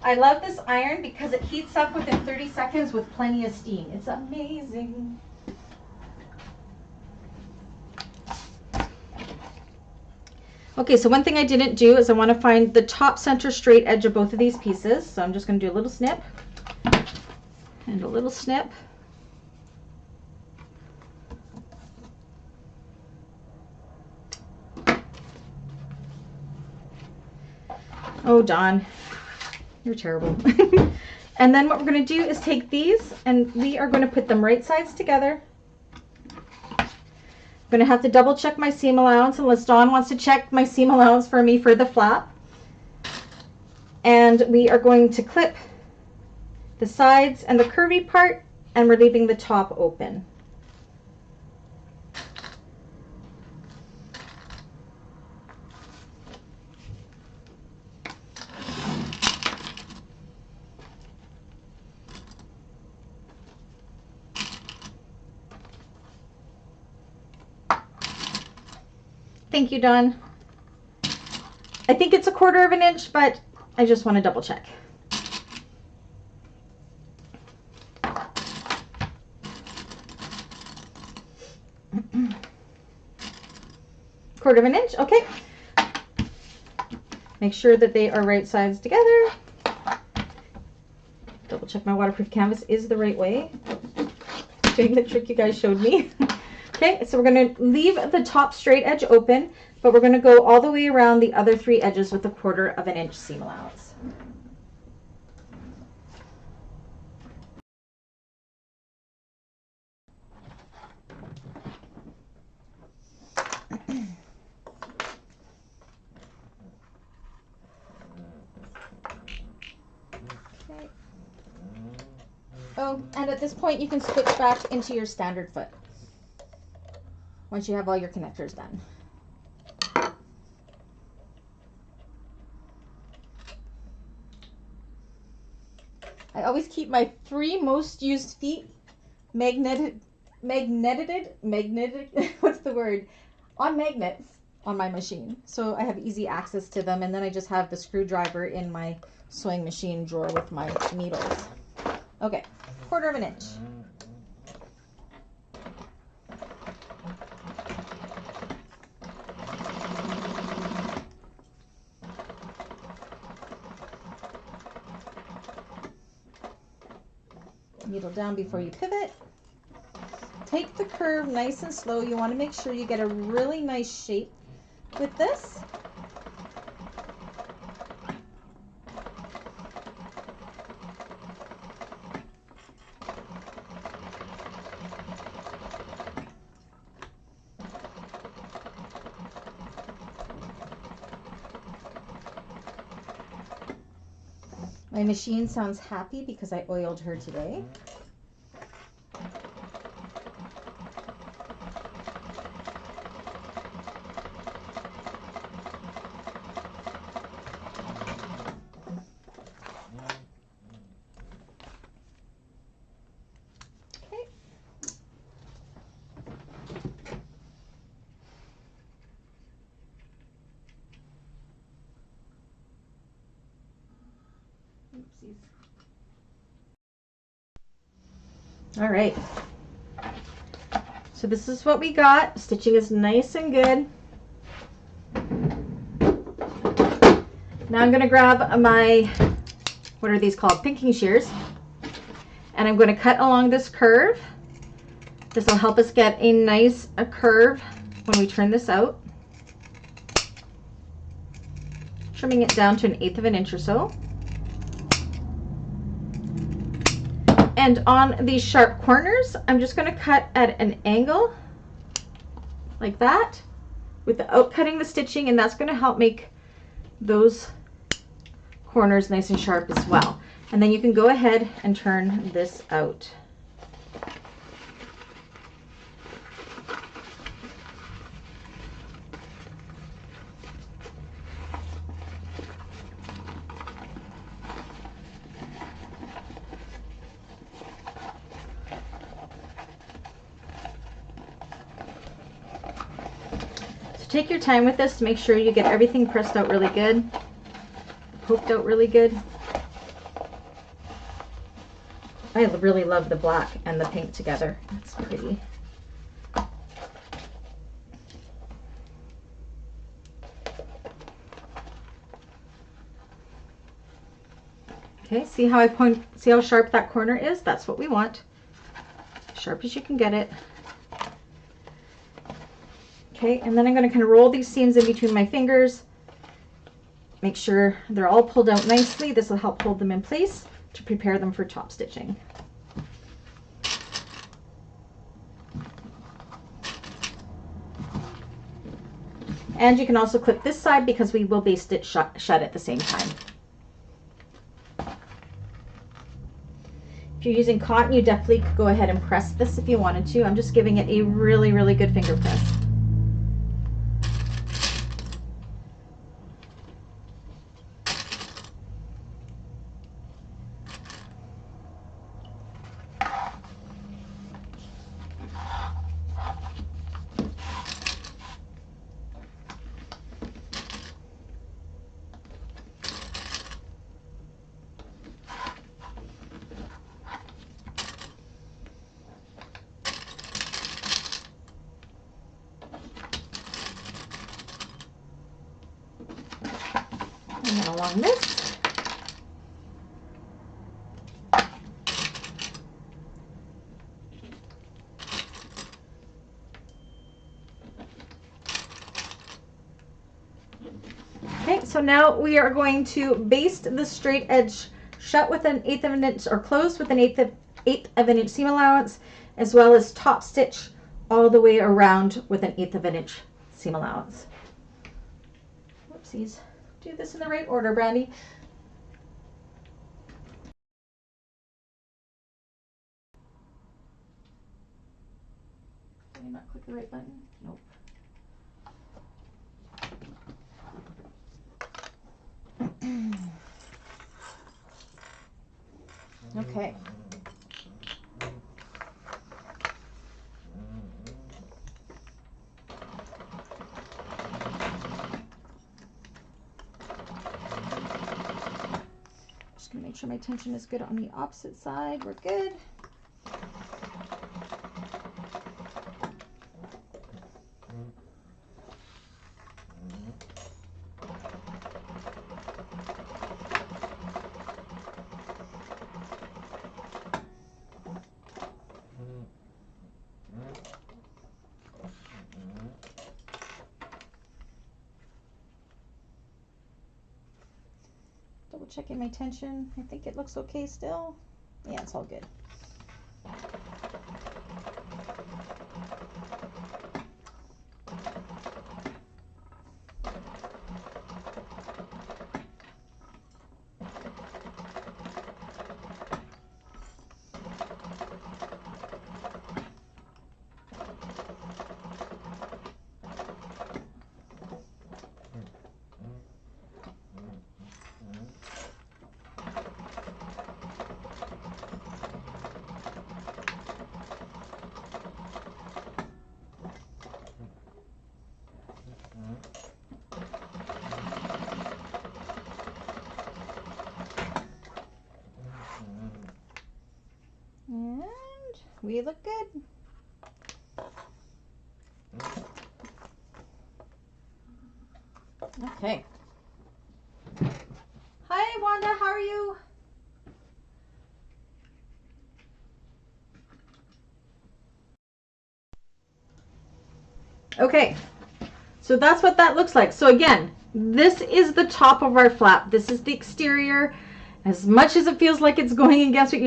I love this iron because it heats up within 30 seconds with plenty of steam. It's amazing. Okay, so one thing I didn't do is I want to find the top center straight edge of both of these pieces. So I'm just going to do a little snip and a little snip. Oh, Dawn, you're terrible. And then what we're going to do is take these and we are going to put them right sides together. I'm going to have to double check my seam allowance unless Dawn wants to check my seam allowance for me for the flap. And we are going to clip the sides and the curvy part, and we're leaving the top open. Thank you, Dawn. I think it's 1/4 of an inch, but I just want to double check. Quarter of an inch, okay. Make sure that they are right sides together. Double check my waterproof canvas is the right way. Doing the trick you guys showed me. Okay, so we're going to leave the top straight edge open, but we're going to go all the way around the other 3 edges with 1/4 of an inch seam allowance. Oh, and at this point you can switch back into your standard foot once you have all your connectors done. I always keep my 3 most used feet magnetic, what's the word? On magnets on my machine. So I have easy access to them, and then I just have the screwdriver in my sewing machine drawer with my needles. Okay, 1/4 of an inch. Needle down before you pivot. Take the curve nice and slow. You want to make sure you get a really nice shape with this. My machine sounds happy because I oiled her today. Oopsies. All right. So this is what we got. Stitching is nice and good. Now I'm going to grab my, what are these called? Pinking shears. And I'm going to cut along this curve. This will help us get a nice curve when we turn this out. Trimming it down to 1/8 of an inch or so. And on these sharp corners, I'm just going to cut at an angle like that without cutting the stitching, and that's going to help make those corners nice and sharp as well. And then you can go ahead and turn this out. Take your time with this to make sure you get everything pressed out really good, poked out really good. I really love the black and the pink together. It's pretty. Okay, see how sharp that corner is? That's what we want. Sharp as you can get it. Okay, and then I'm going to kind of roll these seams in between my fingers. Make sure they're all pulled out nicely. This will help hold them in place to prepare them for top stitching. And you can also clip this side because we will baste it shut at the same time. If you're using cotton, you definitely could go ahead and press this if you wanted to. I'm just giving it a really, really good finger press. And then along this. Okay, so now we are going to baste the straight edge shut with 1/8 of an inch, or closed with 1/8 of an inch seam allowance, as well as top stitch all the way around with 1/8 of an inch seam allowance. Whoopsies. Do this in the right order, Brandy. the right button? Nope. Okay. Just gonna make sure my tension is good on the opposite side. We're good. Double checking my tension. I think it looks okay still. Yeah, it's all good. And we look good. Okay. Hi, Wanda, how are you? Okay, so that's what that looks like. So again, this is the top of our flap. This is the exterior. As much as it feels like it's going against what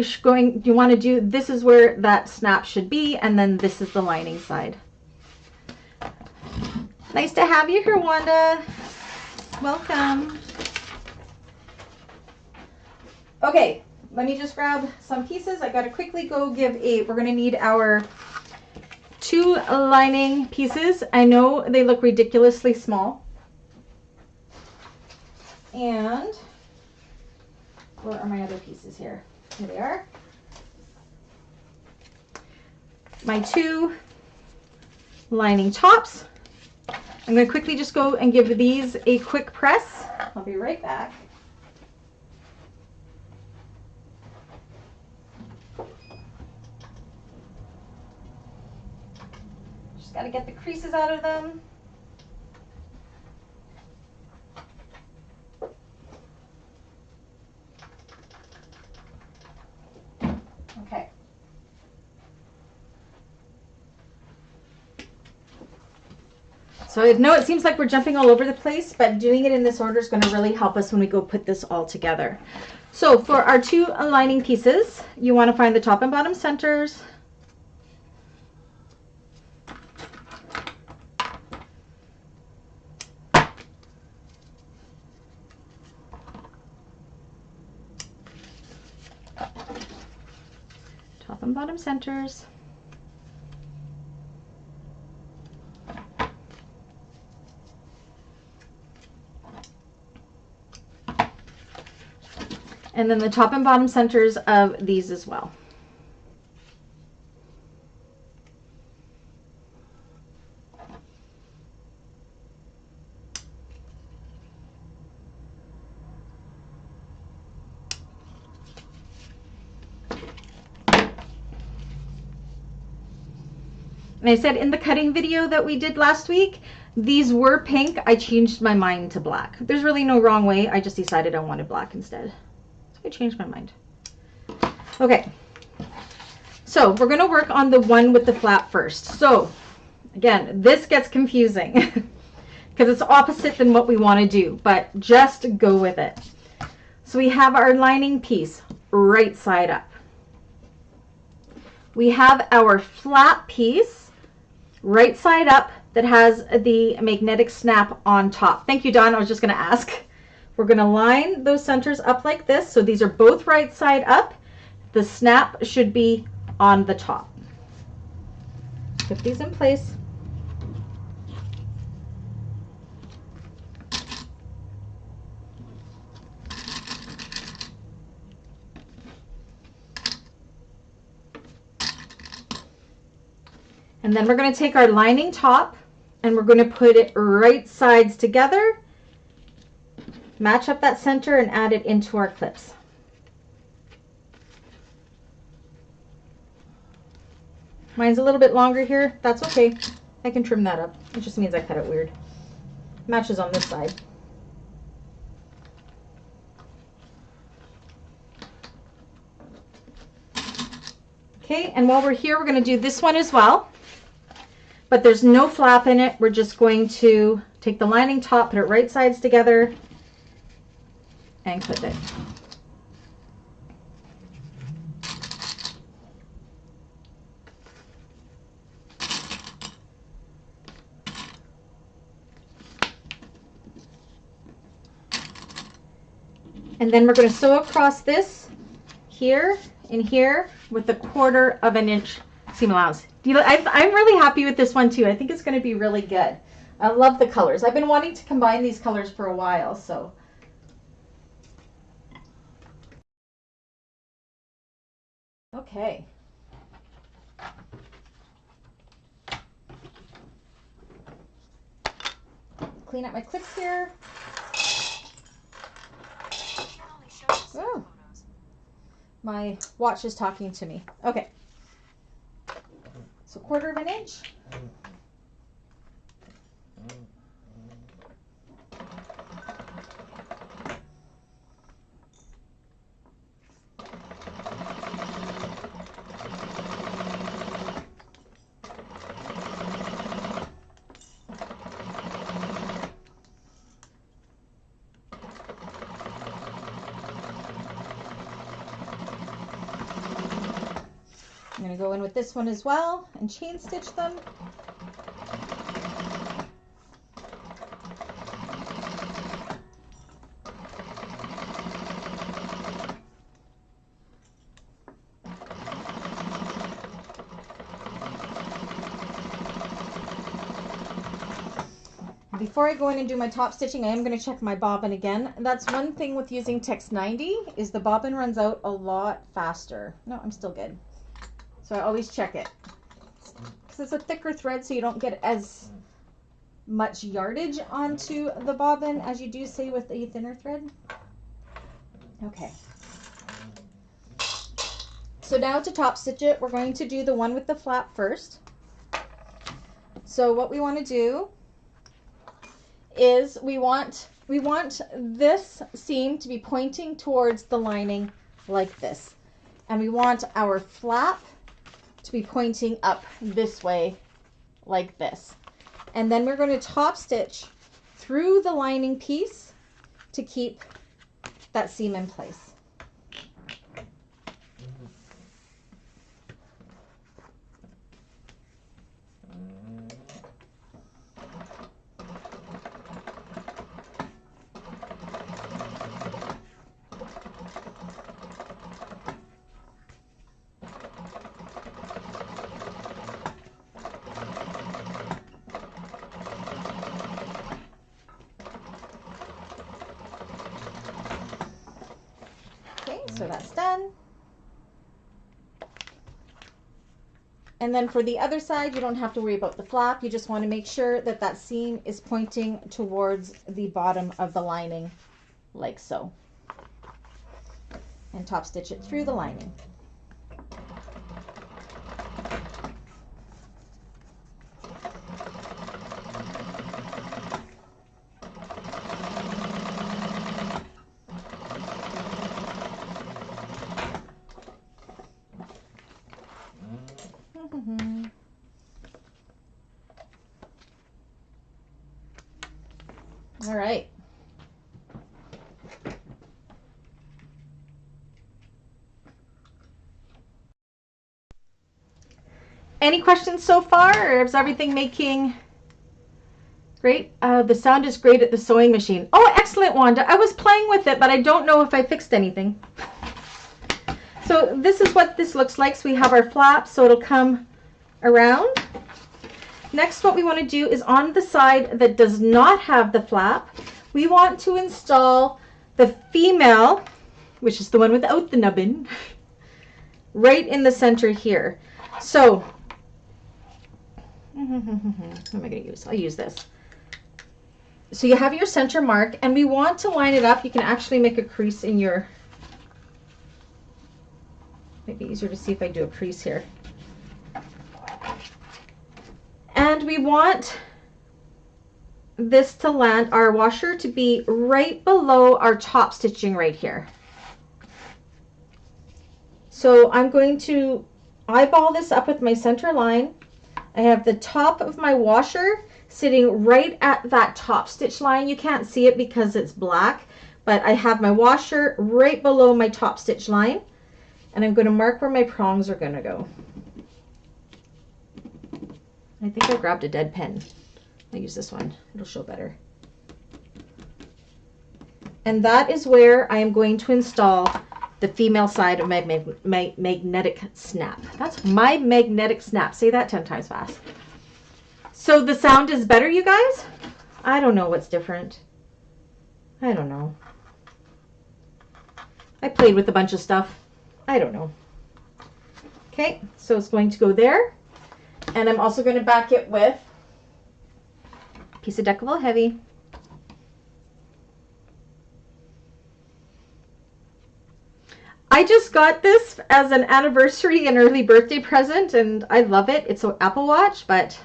you want to do, this is where that snap should be, and then this is the lining side. Nice to have you here, Wanda. Welcome. Okay, let me just grab some pieces. I gotta quickly go give we're gonna need our 2 lining pieces. I know they look ridiculously small. And where are my other pieces here? Here they are. My 2 lining tops. I'm going to quickly just go and give these a quick press. I'll be right back. Just got to get the creases out of them. Okay. So I know it seems like we're jumping all over the place, but doing it in this order is going to really help us when we go put this all together. So for our 2 lining pieces, you want to find the top and bottom centers. Top and bottom centers. And then the top and bottom centers of these as well. And I said in the cutting video that we did last week, these were pink. I changed my mind to black. There's really no wrong way. I just decided I wanted black instead. So I changed my mind. Okay. So we're going to work on the one with the flap first. So again, this gets confusing because it's opposite than what we want to do, but just go with it. So we have our lining piece right side up. We have our flap piece right side up that has the magnetic snap on top. Thank you, Dawn. I was just going to ask. We're going to line those centers up like this. So these are both right side up. The snap should be on the top. Put these in place. And then we're going to take our lining top and we're going to put it right sides together, match up that center, and add it into our clips. Mine's a little bit longer here. That's okay. I can trim that up. It just means I cut it weird. Matches on this side. Okay, and while we're here, we're going to do this one as well. But there's no flap in it. We're just going to take the lining top, put it right sides together, and clip it. And then we're going to sew across this here and here with a 1/4 of an inch seam allowance. I'm really happy with this one too. I think it's going to be really good. I love the colors. I've been wanting to combine these colors for a while, so. Okay. Clean up my clips here. Oh, my watch is talking to me. Okay, so 1/4 of an inch. I'm going to go in with this one as well and chain stitch them. Before I go in and do my top stitching, I am going to check my bobbin again. That's one thing with using Tex 90 is the bobbin runs out a lot faster. No, I'm still good. So I always check it. Because it's a thicker thread, so you don't get as much yardage onto the bobbin as you do, say, with a thinner thread. Okay. So now to top stitch it, we're going to do the one with the flap first. So what we want to do is we want this seam to be pointing towards the lining like this. And we want our flap to be pointing up this way like this. And then we're going to top stitch through the lining piece to keep that seam in place. So that's done. And then for the other side, you don't have to worry about the flap. You just want to make sure that that seam is pointing towards the bottom of the lining, like so. And top stitch it through the lining. All right. Any questions so far, or is everything making great? The sound is great at the sewing machine. Oh, excellent, Wanda. I was playing with it, but I don't know if I fixed anything. So this is what this looks like. So we have our flap, so it'll come around. Next, what we want to do is on the side that does not have the flap, we want to install the female, which is the one without the nubbin, right in the center here. So What am I going to use? I'll use this. So you have your center mark, and we want to line it up. You can actually make a crease in your, might be easier to see if I do a crease here. And we want this to land, our washer to be right below our top stitching right here. So I'm going to eyeball this up with my center line. I have the top of my washer sitting right at that top stitch line. You can't see it because it's black, but I have my washer right below my top stitch line, and I'm going to mark where my prongs are going to go. I think I grabbed a dead pen. I'll use this one. It'll show better. And that is where I am going to install the female side of my magnetic snap. That's my magnetic snap. Say that 10 times fast. So the sound is better, you guys? I don't know what's different. I don't know. I played with a bunch of stuff. I don't know. Okay, so it's going to go there. And I'm also going to back it with a piece of Decaville Heavy. I just got this as an anniversary and early birthday present, and I love it. It's an Apple Watch, but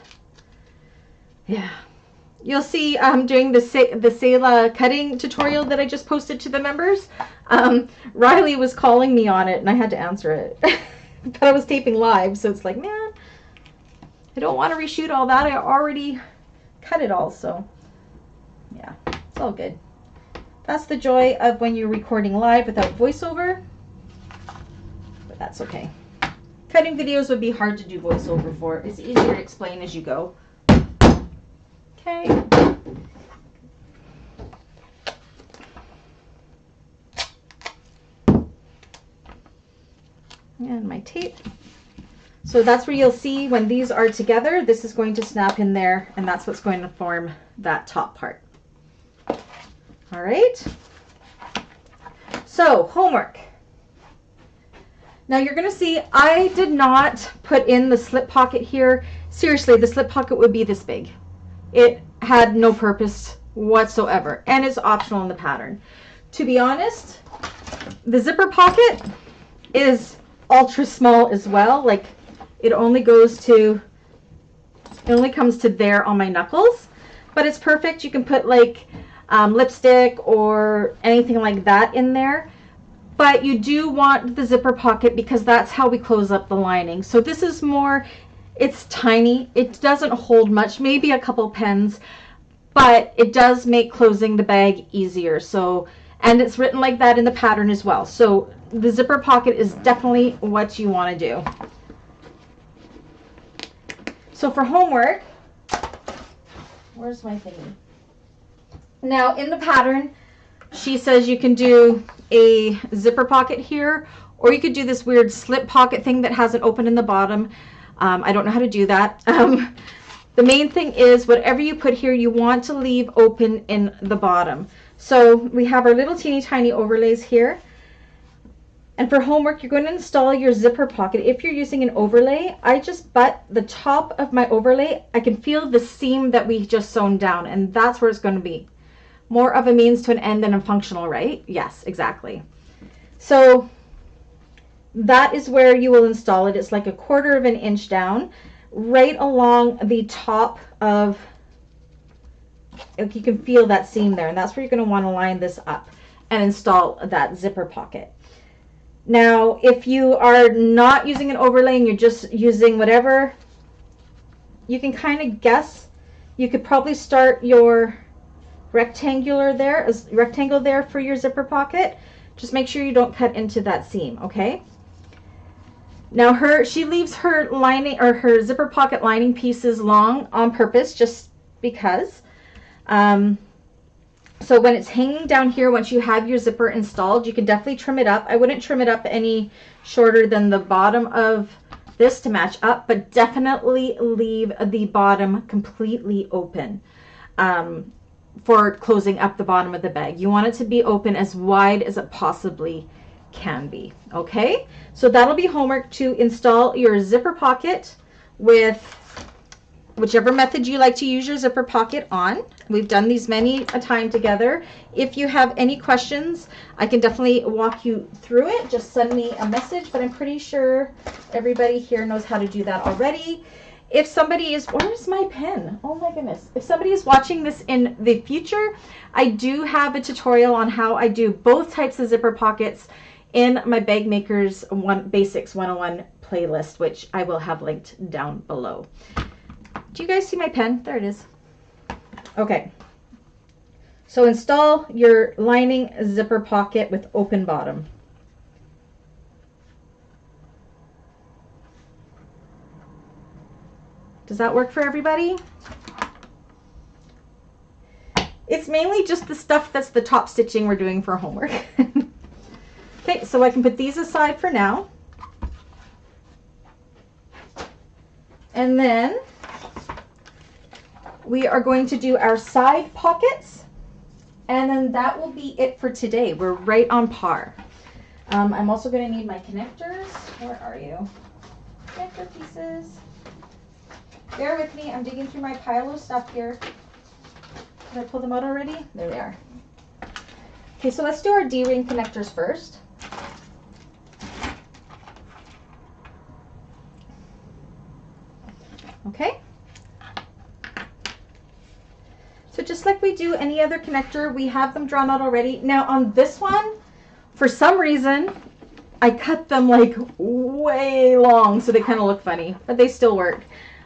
yeah. You'll see I'm doing the Selah cutting tutorial that I just posted to the members. Riley was calling me on it, and I had to answer it. But I was taping live, so it's like, man, I don't want to reshoot all that. I already cut it all, so yeah, it's all good. That's the joy of when you're recording live without voiceover. But that's okay. Cutting videos would be hard to do voiceover for. It's easier to explain as you go. Okay. And my tape. So that's where you'll see when these are together, this is going to snap in there, and that's what's going to form that top part. All right. So homework. Now you're going to see I did not put in the slip pocket here. Seriously, the slip pocket would be this big. It had no purpose whatsoever, and it's optional in the pattern. To be honest, the zipper pocket is ultra small as well. Like it only comes to there on my knuckles, but it's perfect. You can put like lipstick or anything like that in there. But you do want the zipper pocket because that's how we close up the lining. So this is more, it's tiny. It doesn't hold much, maybe a couple pens, but it does make closing the bag easier. So, and it's written like that in the pattern as well. So the zipper pocket is definitely what you want to do. So for homework, where's my thingy? Now in the pattern, she says you can do a zipper pocket here, or you could do this weird slip pocket thing that has an open in the bottom. I don't know how to do that. The main thing is whatever you put here, you want to leave open in the bottom. So we have our little teeny tiny overlays here. And for homework, you're going to install your zipper pocket. If you're using an overlay, I just butt the top of my overlay. I can feel the seam that we just sewn down, and that's where it's going to be. More of a means to an end than a functional, right? Yes, exactly. So that is where you will install it. It's like 1/4 of an inch down, right along the top of, you can feel that seam there, and that's where you're going to want to line this up and install that zipper pocket. Now, if you are not using an overlay and you're just using whatever, you can kind of guess. You could probably start your rectangle there for your zipper pocket. Just make sure you don't cut into that seam, okay? Now she leaves her lining or her zipper pocket lining pieces long on purpose, just because. So when it's hanging down here, once you have your zipper installed, you can definitely trim it up. I wouldn't trim it up any shorter than the bottom of this to match up, but definitely leave the bottom completely open for closing up the bottom of the bag. You want it to be open as wide as it possibly can be. Okay, so that'll be homework, to install your zipper pocket with whichever method you like to use your zipper pocket on. We've done these many a time together. If you have any questions, I can definitely walk you through it. Just send me a message, but I'm pretty sure everybody here knows how to do that already. If somebody is, where's my pen? Oh my goodness. If somebody is watching this in the future, I do have a tutorial on how I do both types of zipper pockets in my Bag Makers Basics 101 playlist, which I will have linked down below. Do you guys see my pen? There it is. Okay. So install your lining zipper pocket with open bottom. Does that work for everybody? It's mainly just the stuff that's the top stitching we're doing for homework. Okay, so I can put these aside for now. And then we are going to do our side pockets. And then that will be it for today. We're right on par. I'm also going to need my connectors. Where are you? Connector pieces. Bear with me. I'm digging through my pile of stuff here. Did I pull them out already? There they are. Okay, so let's do our D-ring connectors first. Okay. So just like we do any other connector, we have them drawn out already. Now on this one, for some reason, I cut them like way long so they kind of look funny, but they still work.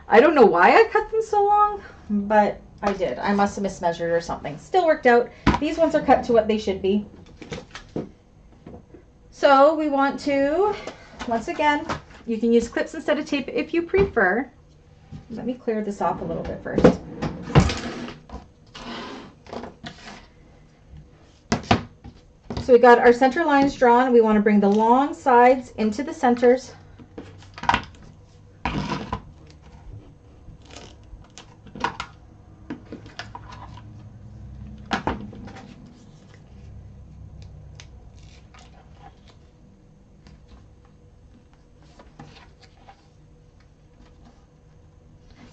I don't know why I cut them so long, but I did. I must have mismeasured or something. Still worked out. These ones are cut to what they should be. So we want to, once again, you can use clips instead of tape if you prefer. Let me clear this off a little bit first. So we got our center lines drawn. We want to bring the long sides into the centers.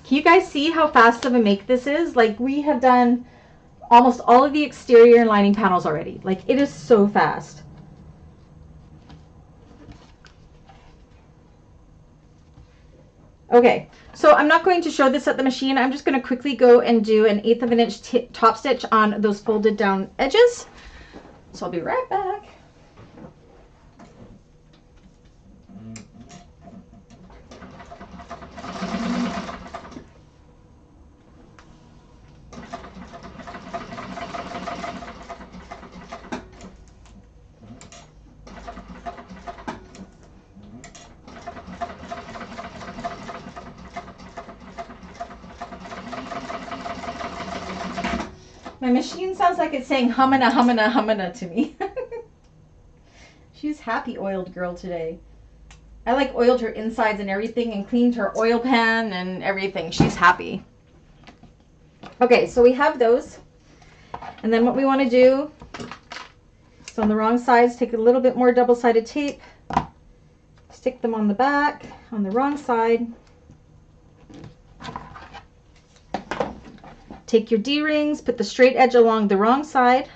Can you guys see how fast of a make this is? Like, we have done almost all of the exterior and lining panels already. Like, it is so fast. Okay, so I'm not going to show this at the machine. I'm just going to quickly go and do an 1/8 of an inch top stitch on those folded down edges. So I'll be right back. My machine sounds like it's saying humana, humana, humana to me. She's happy oiled girl today. I like oiled her insides and everything and cleaned her oil pan and everything. She's happy. Okay, so we have those. And then what we want to do is on the wrong sides, take a little bit more double-sided tape, stick them on the back, on the wrong side. Take your D-rings, put the straight edge along the wrong side,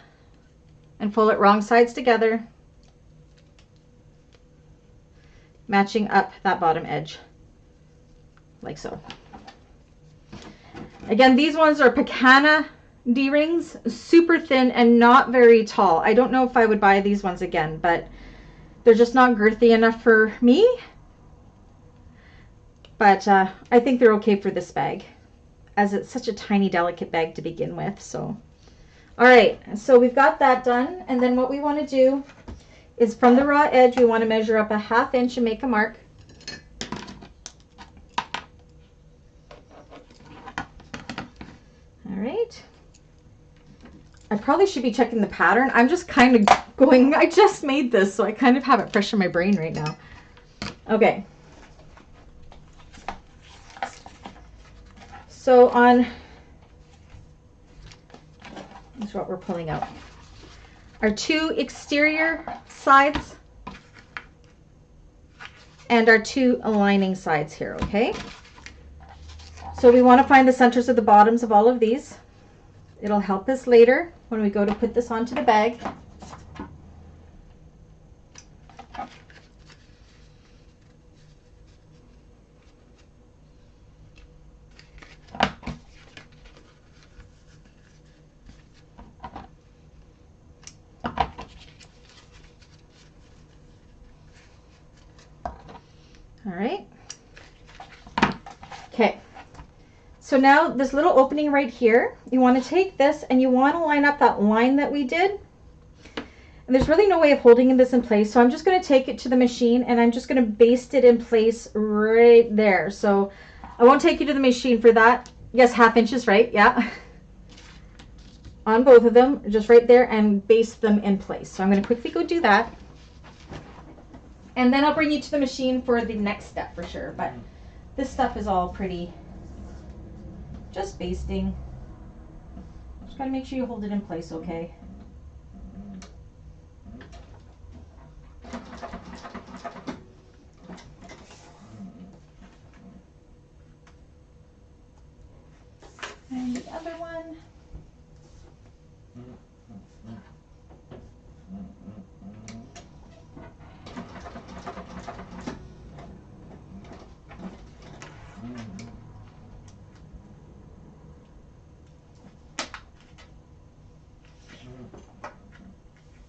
and pull it wrong sides together, matching up that bottom edge, like so. Again, these ones are Picana D-rings, super thin and not very tall. I don't know if I would buy these ones again, but they're just not girthy enough for me. But I think they're okay for this bag, as it's such a tiny, delicate bag to begin with. So, all right, so we've got that done. And then what we want to do is from the raw edge, we want to measure up a 1/2 inch and make a mark. All right. I probably should be checking the pattern. I'm just kind of going, I just made this, so I kind of have it fresh in my brain right now. Okay. So on, this is what we're pulling out. Our 2 exterior sides and our 2 lining sides here, okay? So we want to find the centers of the bottoms of all of these. It'll help us later when we go to put this onto the bag. All right. Okay. So now this little opening right here, you want to take this and you want to line up that line that we did. And there's really no way of holding this in place. So I'm just going to take it to the machine and I'm just going to baste it in place right there. So I won't take you to the machine for that. Yes, 1/2 inches, right? Yeah. On both of them, just right there, and baste them in place. So I'm going to quickly go do that. And then I'll bring you to the machine for the next step for sure. But this stuff is all pretty, just basting. Just got to make sure you hold it in place, okay? And the other one.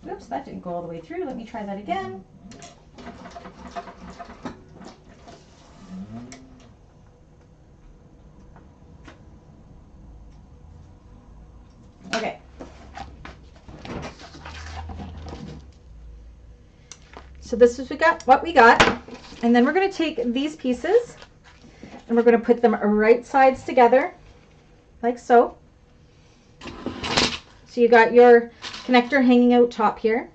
Oops, that didn't go all the way through. Let me try that again. Okay. So this is what we got. And then we're going to take these pieces and we're going to put them right sides together, like so. So you got your connector hanging out top here.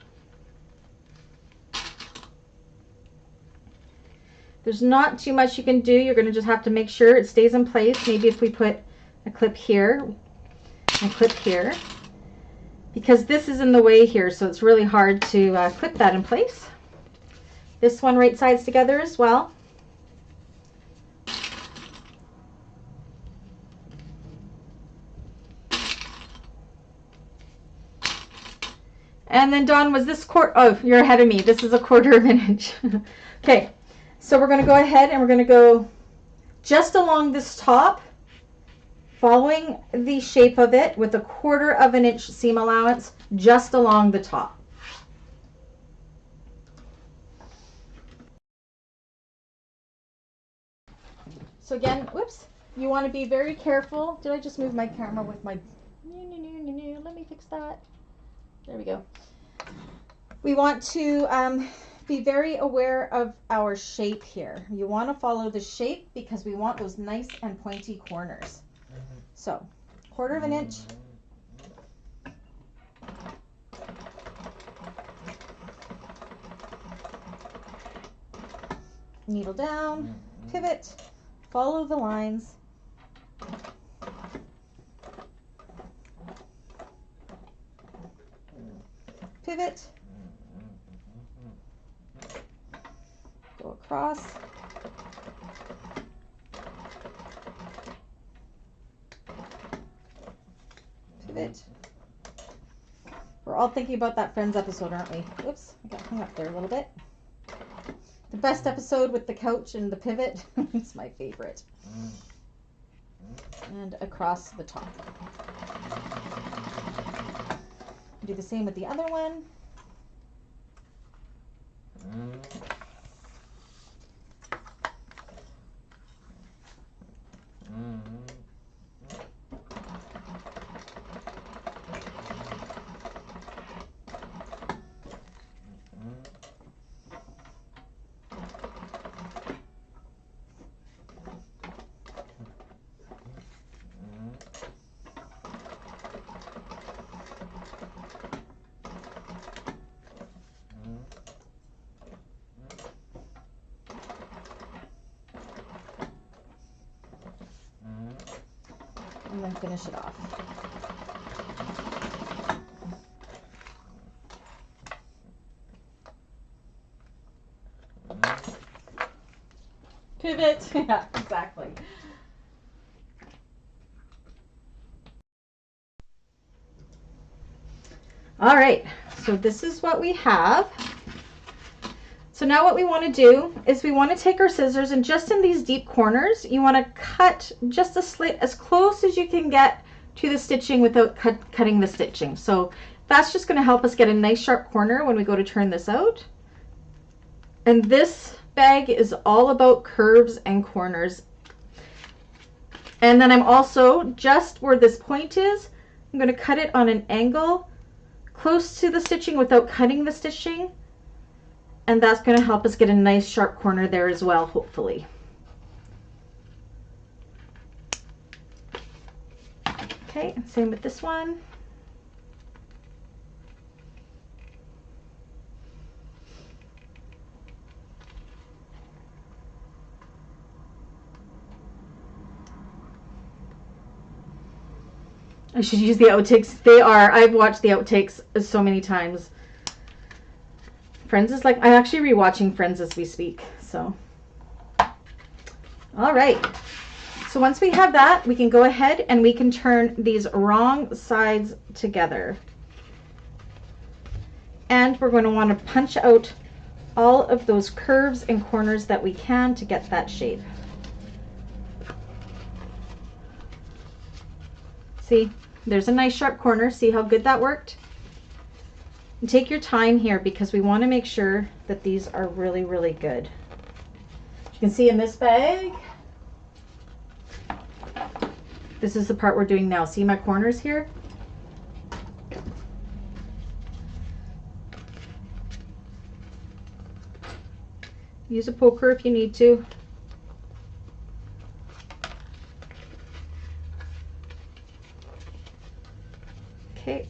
There's not too much you can do. You're going to just have to make sure it stays in place. Maybe if we put a clip here, a clip here, because this is in the way here, so it's really hard to clip that in place. This one right sides together as well. And then Dawn, was this oh, you're ahead of me. This is 1/4 of an inch. Okay, so we're going to go ahead and we're going to go just along this top, following the shape of it with 1/4 of an inch seam allowance just along the top. So again, whoops, you want to be very careful. Did I just move my camera with my... Let me fix that. There we go. We want to be very aware of our shape here. You want to follow the shape because we want those nice and pointy corners. So 1/4 of an inch. Needle down, pivot, follow the lines. Pivot, go across, pivot. We're all thinking about that Friends episode, aren't we? Whoops, I got hung up there a little bit. The best episode with the couch and the pivot. It's my favorite. And across the top. Do the same with the other one. And then finish it off. Pivot. Yeah, exactly. All right, so this is what we have. So now what we want to do is we want to take our scissors, and just in these deep corners, you want to cut just a slit as close as you can get to the stitching without cutting the stitching. So that's just going to help us get a nice sharp corner when we go to turn this out. And this bag is all about curves and corners. And then I'm also, just where this point is, I'm going to cut it on an angle close to the stitching without cutting the stitching. And that's going to help us get a nice sharp corner there as well, hopefully. Okay, same with this one. I should use the outtakes. They are. I've watched the outtakes so many times. Friends is like, I'm actually rewatching Friends as we speak. So, all right. So once we have that, we can go ahead and we can turn these wrong sides together. And we're going to want to punch out all of those curves and corners that we can to get that shape. See, there's a nice sharp corner. See how good that worked? And take your time here because we want to make sure that these are really, really good. You can see in this bag, this is the part we're doing now. See my corners here? Use a poker if you need to. Okay.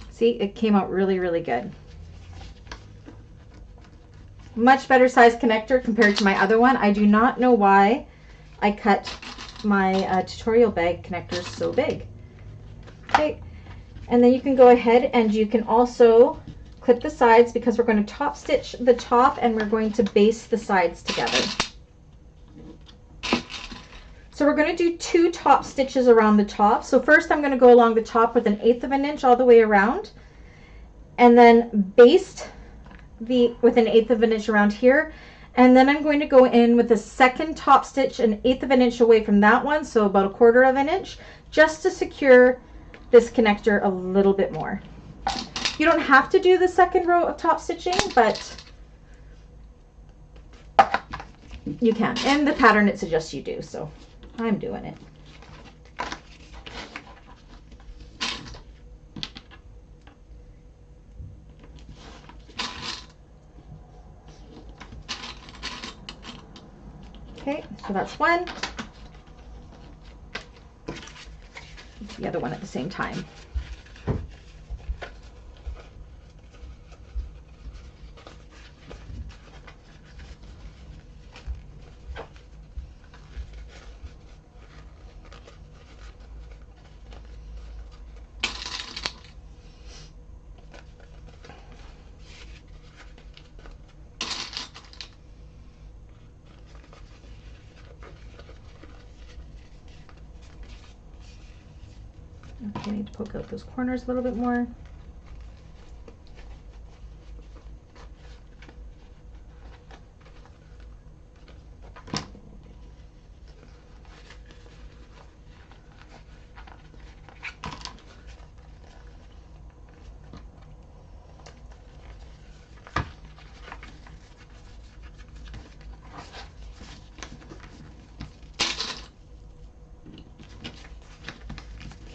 See, it came out really, really good. Much better size connector compared to my other one. I do not know why I cut my tutorial bag connectors so big. Okay, and then you can go ahead and you can also clip the sides because we're going to top stitch the top and we're going to baste the sides together. So we're going to do 2 top stitches around the top. So first I'm going to go along the top with 1/8 of an inch all the way around, and then baste with 1/8 of an inch around here, and then I'm going to go in with a second top stitch 1/8 of an inch away from that one, so about 1/4 of an inch, just to secure this connector a little bit more. You don't have to do the second row of top stitching, but you can. And the pattern it suggests you do, so I'm doing it. Okay, so that's one. The other one at the same time. Okay, I need to poke out those corners a little bit more.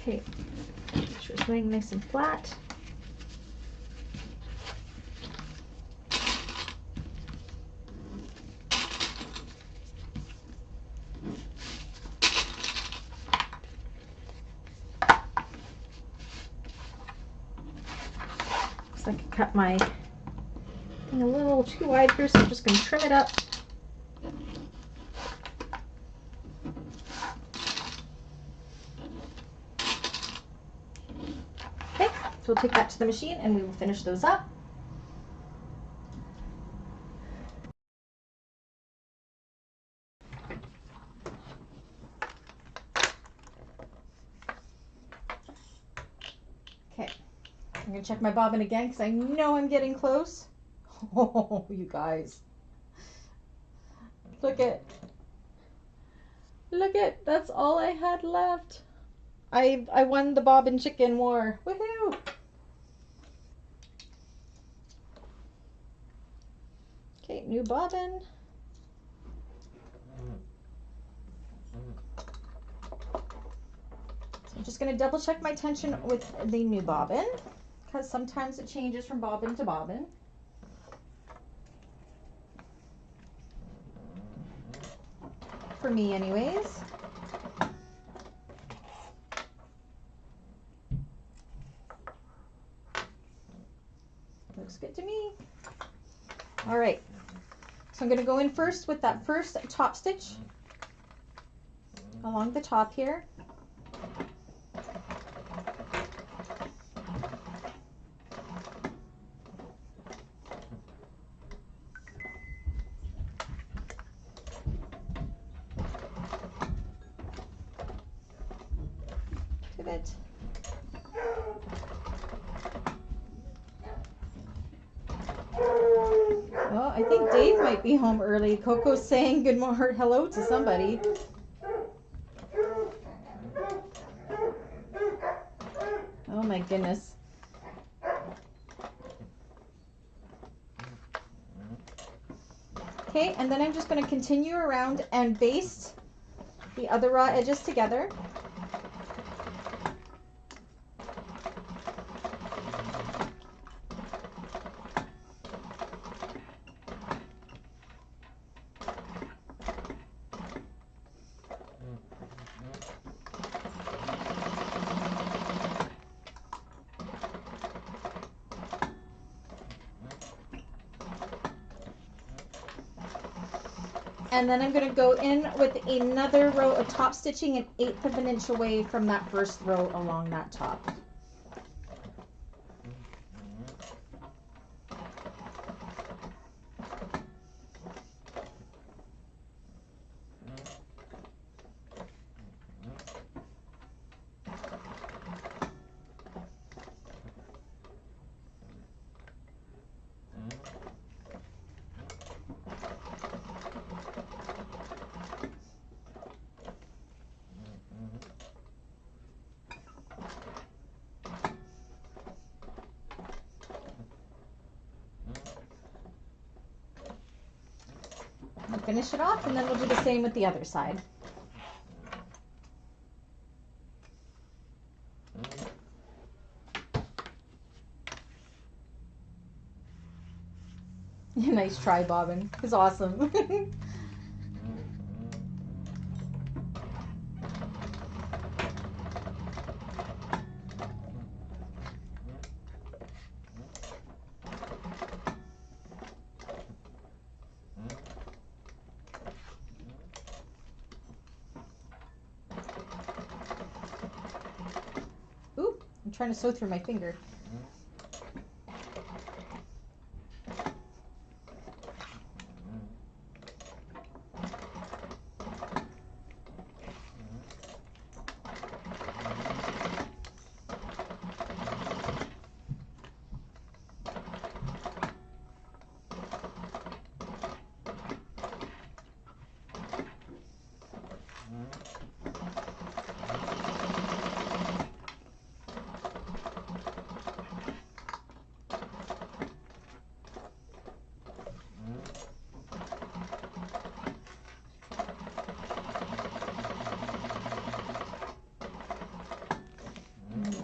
Okay, make sure it's laying nice and flat. Looks like I cut my thing a little too wide here, so I'm just going to trim it up. So we'll take that to the machine and we will finish those up. I'm gonna check my bobbin again because I know I'm getting close. Oh, you guys. Look at, that's all I had left. I won the bobbin chicken war. Woohoo! Okay, new bobbin. So I'm just gonna double check my tension with the new bobbin because sometimes it changes from bobbin to bobbin. For me anyways. Looks good to me. All right, so I'm going to go in first with that first top stitch along the top here. Pivot. Well, I think Dave might be home early. Coco's saying good morning, hello to somebody. Oh my goodness. Okay, and then I'm just going to continue around and baste the other raw edges together. And then I'm going to go in with another row of top stitching 1/8 of an inch away from that first row along that top. Finish it off, and then we'll do the same with the other side. Nice try, bobbin. It's awesome. Ooh, I'm trying to sew through my finger.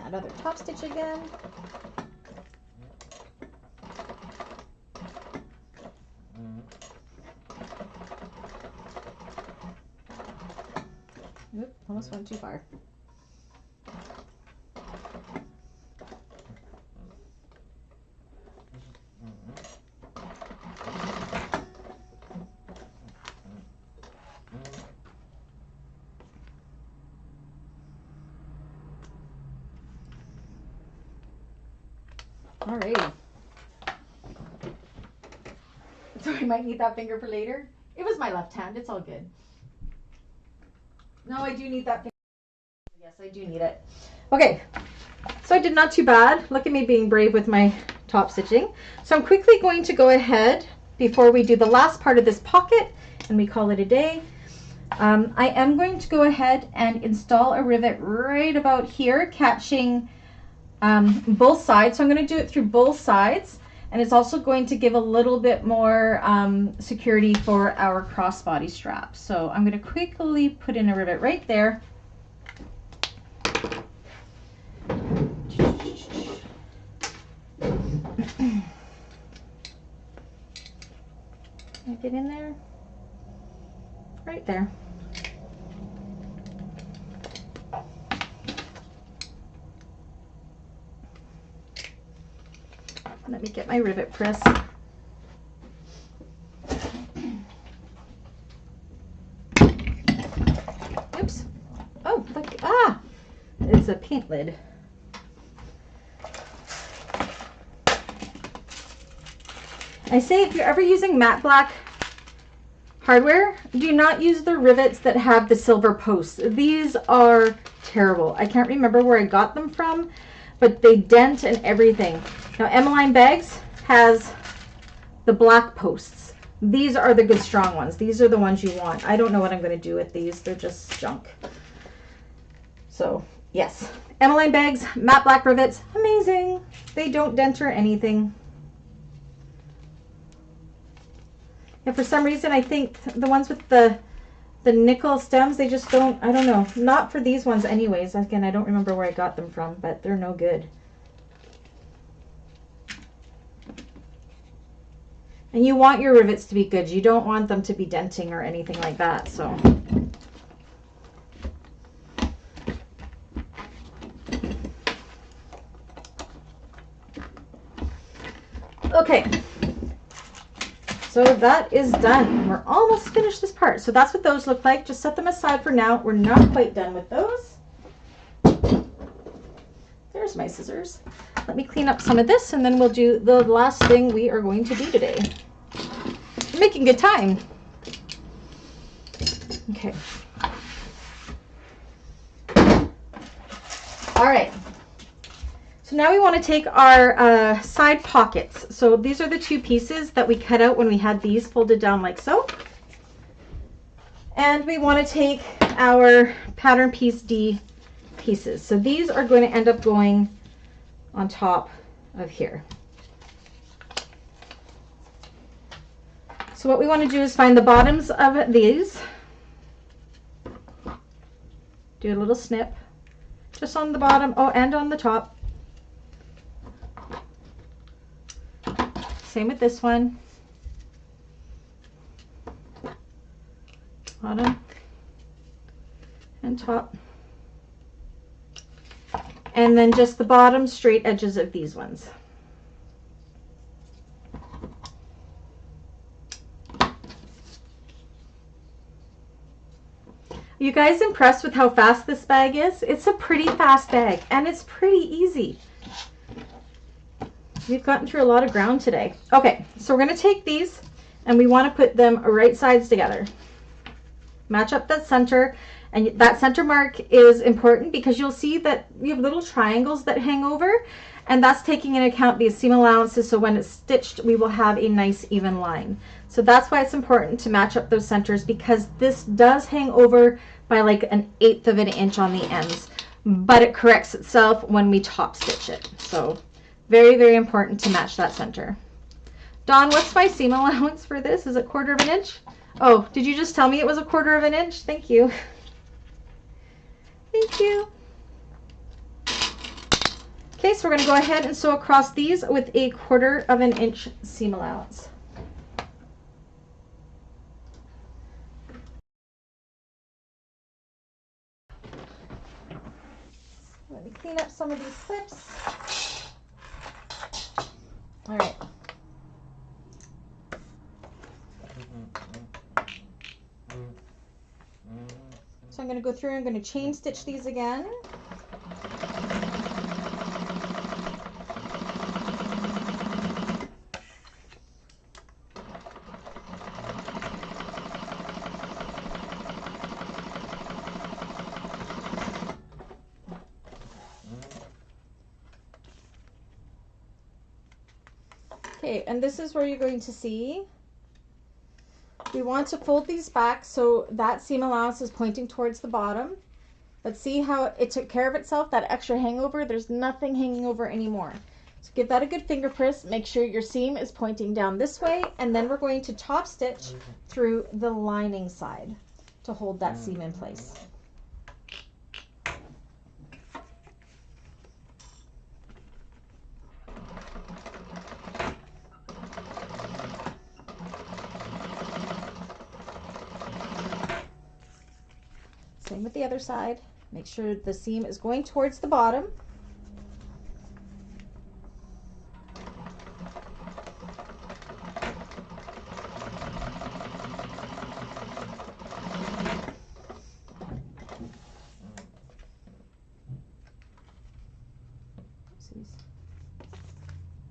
Another top stitch again. Oop, almost went too far. Alrighty. So I might need that finger for later. It was my left hand. It's all good. No, I do need that finger. Yes, I do need it. Okay. So I did not too bad. Look at me being brave with my top stitching. So I'm quickly going to go ahead before we do the last part of this pocket and we call it a day. I am going to go ahead and install a rivet right about here, catching both sides. So I'm going to do it through both sides, and it's also going to give a little bit more security for our crossbody strap. So I'm going to quickly put in a rivet right there. Can I get in there? Right there. Let me get my rivet press. Oops. Oh, look. Ah! It's a paint lid. I say if you're ever using matte black hardware, do not use the rivets that have the silver posts. These are terrible. I can't remember where I got them from, but they dent and everything. Now, Emmeline Bags has the black posts. These are the good strong ones. These are the ones you want. I don't know what I'm going to do with these. They're just junk. So, yes. Emmeline Bags, matte black rivets, amazing. They don't dent or anything. And for some reason, I think the ones with the nickel stems, they just don't, I don't know. Not for these ones anyways. Again, I don't remember where I got them from, but they're no good. And you want your rivets to be good. You don't want them to be denting or anything like that. So, okay. So that is done. We're almost finished this part. So that's what those look like. Just set them aside for now. We're not quite done with those. There's my scissors. Let me clean up some of this and then we'll do the last thing we are going to do today. We're making good time. Okay. All right. So now we want to take our side pockets. So these are the two pieces that we cut out when we had these folded down like so. And we want to take our pattern piece D pieces. So these are going to end up going on top of here. So what we want to do is find the bottoms of these. Do a little snip just on the bottom, oh, and on the top. Same with this one. Bottom and top. And then just the bottom straight edges of these ones. You guys impressed with how fast this bag is? It's a pretty fast bag and it's pretty easy. We've gotten through a lot of ground today. Okay, so we're going to take these and we want to put them right sides together. Match up that center, and that center mark is important because you'll see that we have little triangles that hang over, and that's taking into account the seam allowances, so when it's stitched we will have a nice even line. So that's why it's important to match up those centers, because this does hang over by like 1/8 of an inch on the ends, but it corrects itself when we top stitch it. So very, very important to match that center. Dawn, what's my seam allowance for this? Is it 1/4 of an inch? Oh, did you just tell me it was 1/4 of an inch? Thank you. Thank you. Okay, so we're going to go ahead and sew across these with a 1/4 of an inch seam allowance. Let me clean up some of these clips. All right. So I'm going to go through and I'm going to chain stitch these again. Okay, and this is where you're going to see we want to fold these back so that seam allowance is pointing towards the bottom. But see how it took care of itself, that extra hangover? There's nothing hanging over anymore. So give that a good finger press. Make sure your seam is pointing down this way, and then we're going to top stitch through the lining side to hold that seam in place. Same with the other side. Make sure the seam is going towards the bottom.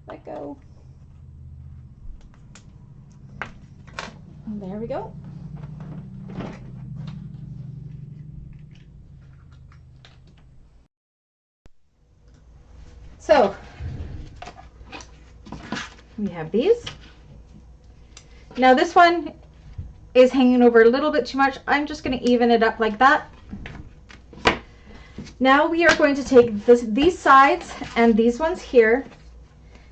Let go. And there we go. So we have these. Now this one is hanging over a little bit too much. I'm just going to even it up like that. Now we are going to take these sides and these ones here,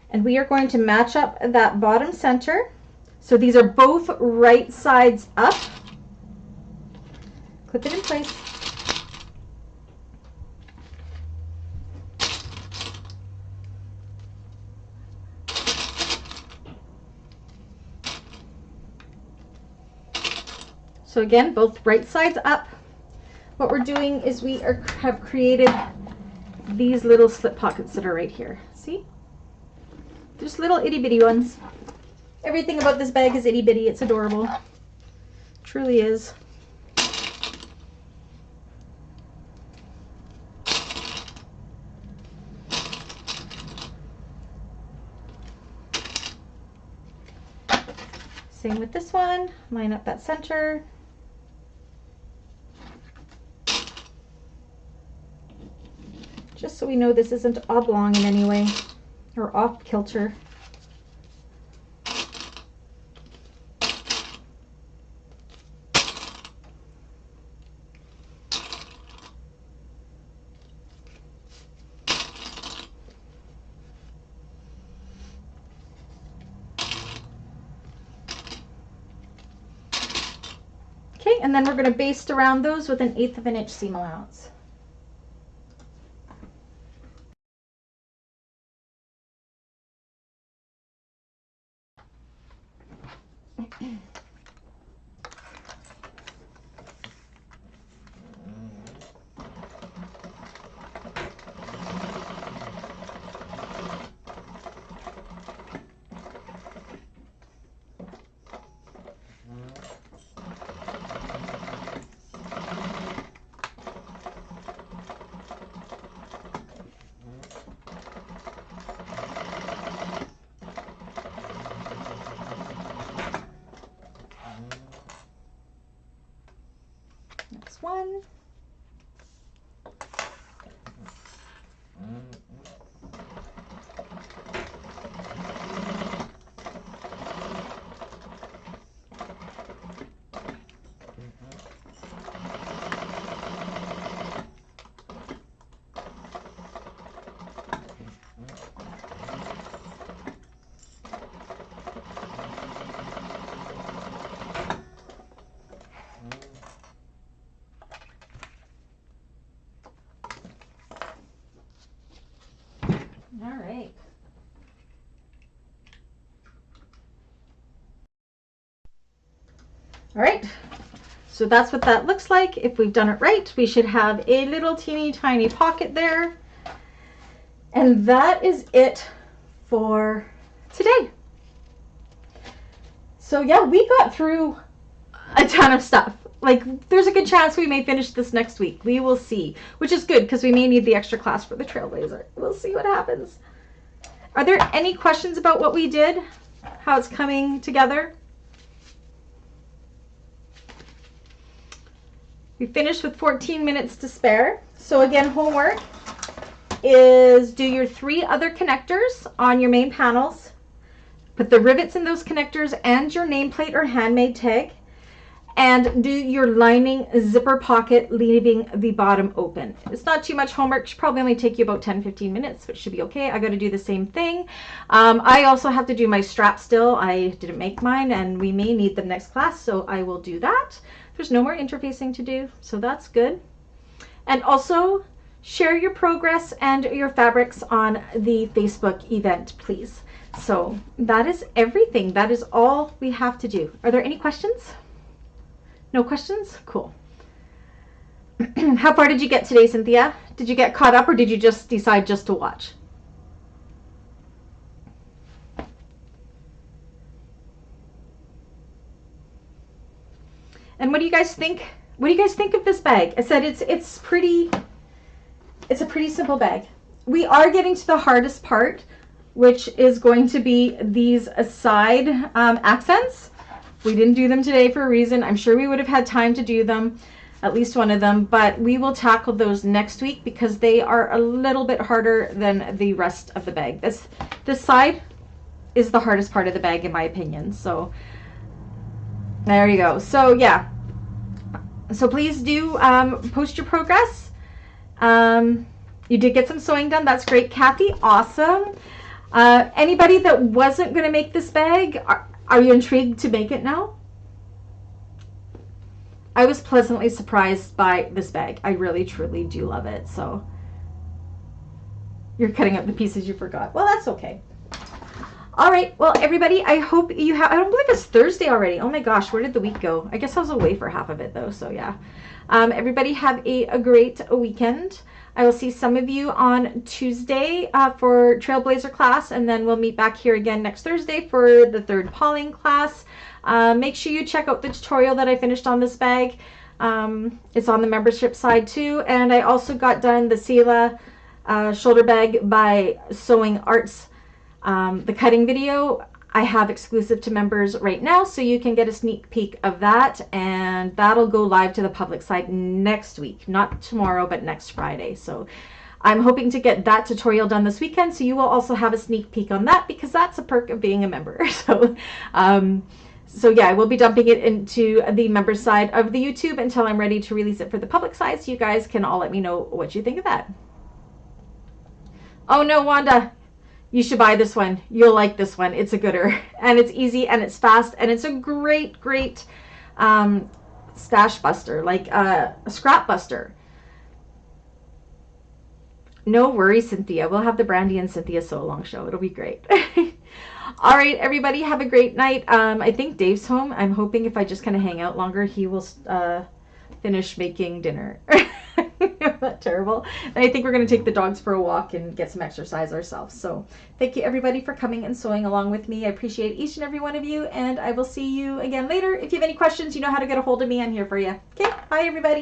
and we are going to match up that bottom center. So these are both right sides up. Clip it in place. So again, both right sides up. What we're doing is we have created these little slip pockets that are right here. See? Just little itty bitty ones. Everything about this bag is itty bitty. It's adorable. Truly is. Same with this one. Line up that center. Just so we know this isn't oblong in any way or off kilter. Okay, and then we're going to baste around those with 1/8 of an inch seam allowance. Next one. All right. All right. So that's what that looks like. If we've done it right, we should have a little teeny tiny pocket there. And that is it for today. So yeah, we got through a ton of stuff. Like, there's a good chance we may finish this next week. We will see, which is good because we may need the extra class for the Trailblazer. We'll see what happens. Are there any questions about what we did? How it's coming together? We finished with 14 minutes to spare. So again, homework is do your 3 other connectors on your main panels. Put the rivets in those connectors and your nameplate or handmade tag, and do your lining zipper pocket, leaving the bottom open. It's not too much homework. It should probably only take you about 10-15 minutes, which should be okay. I got to do the same thing. I also have to do my strap still. I didn't make mine, and we may need them next class, so I will do that. There's no more interfacing to do, so that's good. And also share your progress and your fabrics on the Facebook event, please. So that is everything. That is all we have to do. Are there any questions? No questions? Cool. How far did you get today, Cynthia? Did you get caught up, or did you just decide just to watch? And what do you guys think? What do you guys think of this bag? I said it's a pretty simple bag. We are getting to the hardest part, which is going to be these side accents. We didn't do them today for a reason. I'm sure we would have had time to do them, at least one of them, but we will tackle those next week because they are a little bit harder than the rest of the bag. This side is the hardest part of the bag, in my opinion. So there you go. So yeah, so please do post your progress. You did get some sewing done. That's great, Kathy. Awesome. Anybody that wasn't going to make this bag, are you intrigued to make it now? I was pleasantly surprised by this bag. I really, truly do love it. So you're cutting up the pieces you forgot. Well, that's okay. All right. Well, everybody, I hope you have, I don't believe it's Thursday already. Oh my gosh, where did the week go? I guess I was away for half of it though. So yeah. Everybody have a great weekend. I will see some of you on Tuesday for Trailblazer class, and then we'll meet back here again next Thursday for the third Pawling class. Make sure you check out the tutorial that I finished on this bag. It's on the membership side too, and I also got done the Sela shoulder bag by Sewing Arts, the cutting video. I have exclusive to members right now, so you can get a sneak peek of that, and that'll go live to the public side next week, not tomorrow, but next Friday. So I'm hoping to get that tutorial done this weekend, so you will also have a sneak peek on that, because that's a perk of being a member. So yeah, I will be dumping it into the member side of the YouTube until I'm ready to release it for the public side, so you guys can all let me know what you think of that. Oh no, Wanda, you should buy this one. You'll like this one. It's a gooder, and it's easy, and it's fast, and it's a great stash buster, like a scrap buster. No worries, Cynthia. We'll have the Brandy and Cynthia sew along show. It'll be great. All right, everybody, have a great night. I think Dave's home. I'm hoping if I just kind of hang out longer, he will finish making dinner. Not terrible. And I think we're going to take the dogs for a walk and get some exercise ourselves. So thank you, everybody, for coming and sewing along with me. I appreciate each and every one of you, and I will see you again later. If you have any questions, you know how to get a hold of me. I'm here for you. Okay, bye, everybody.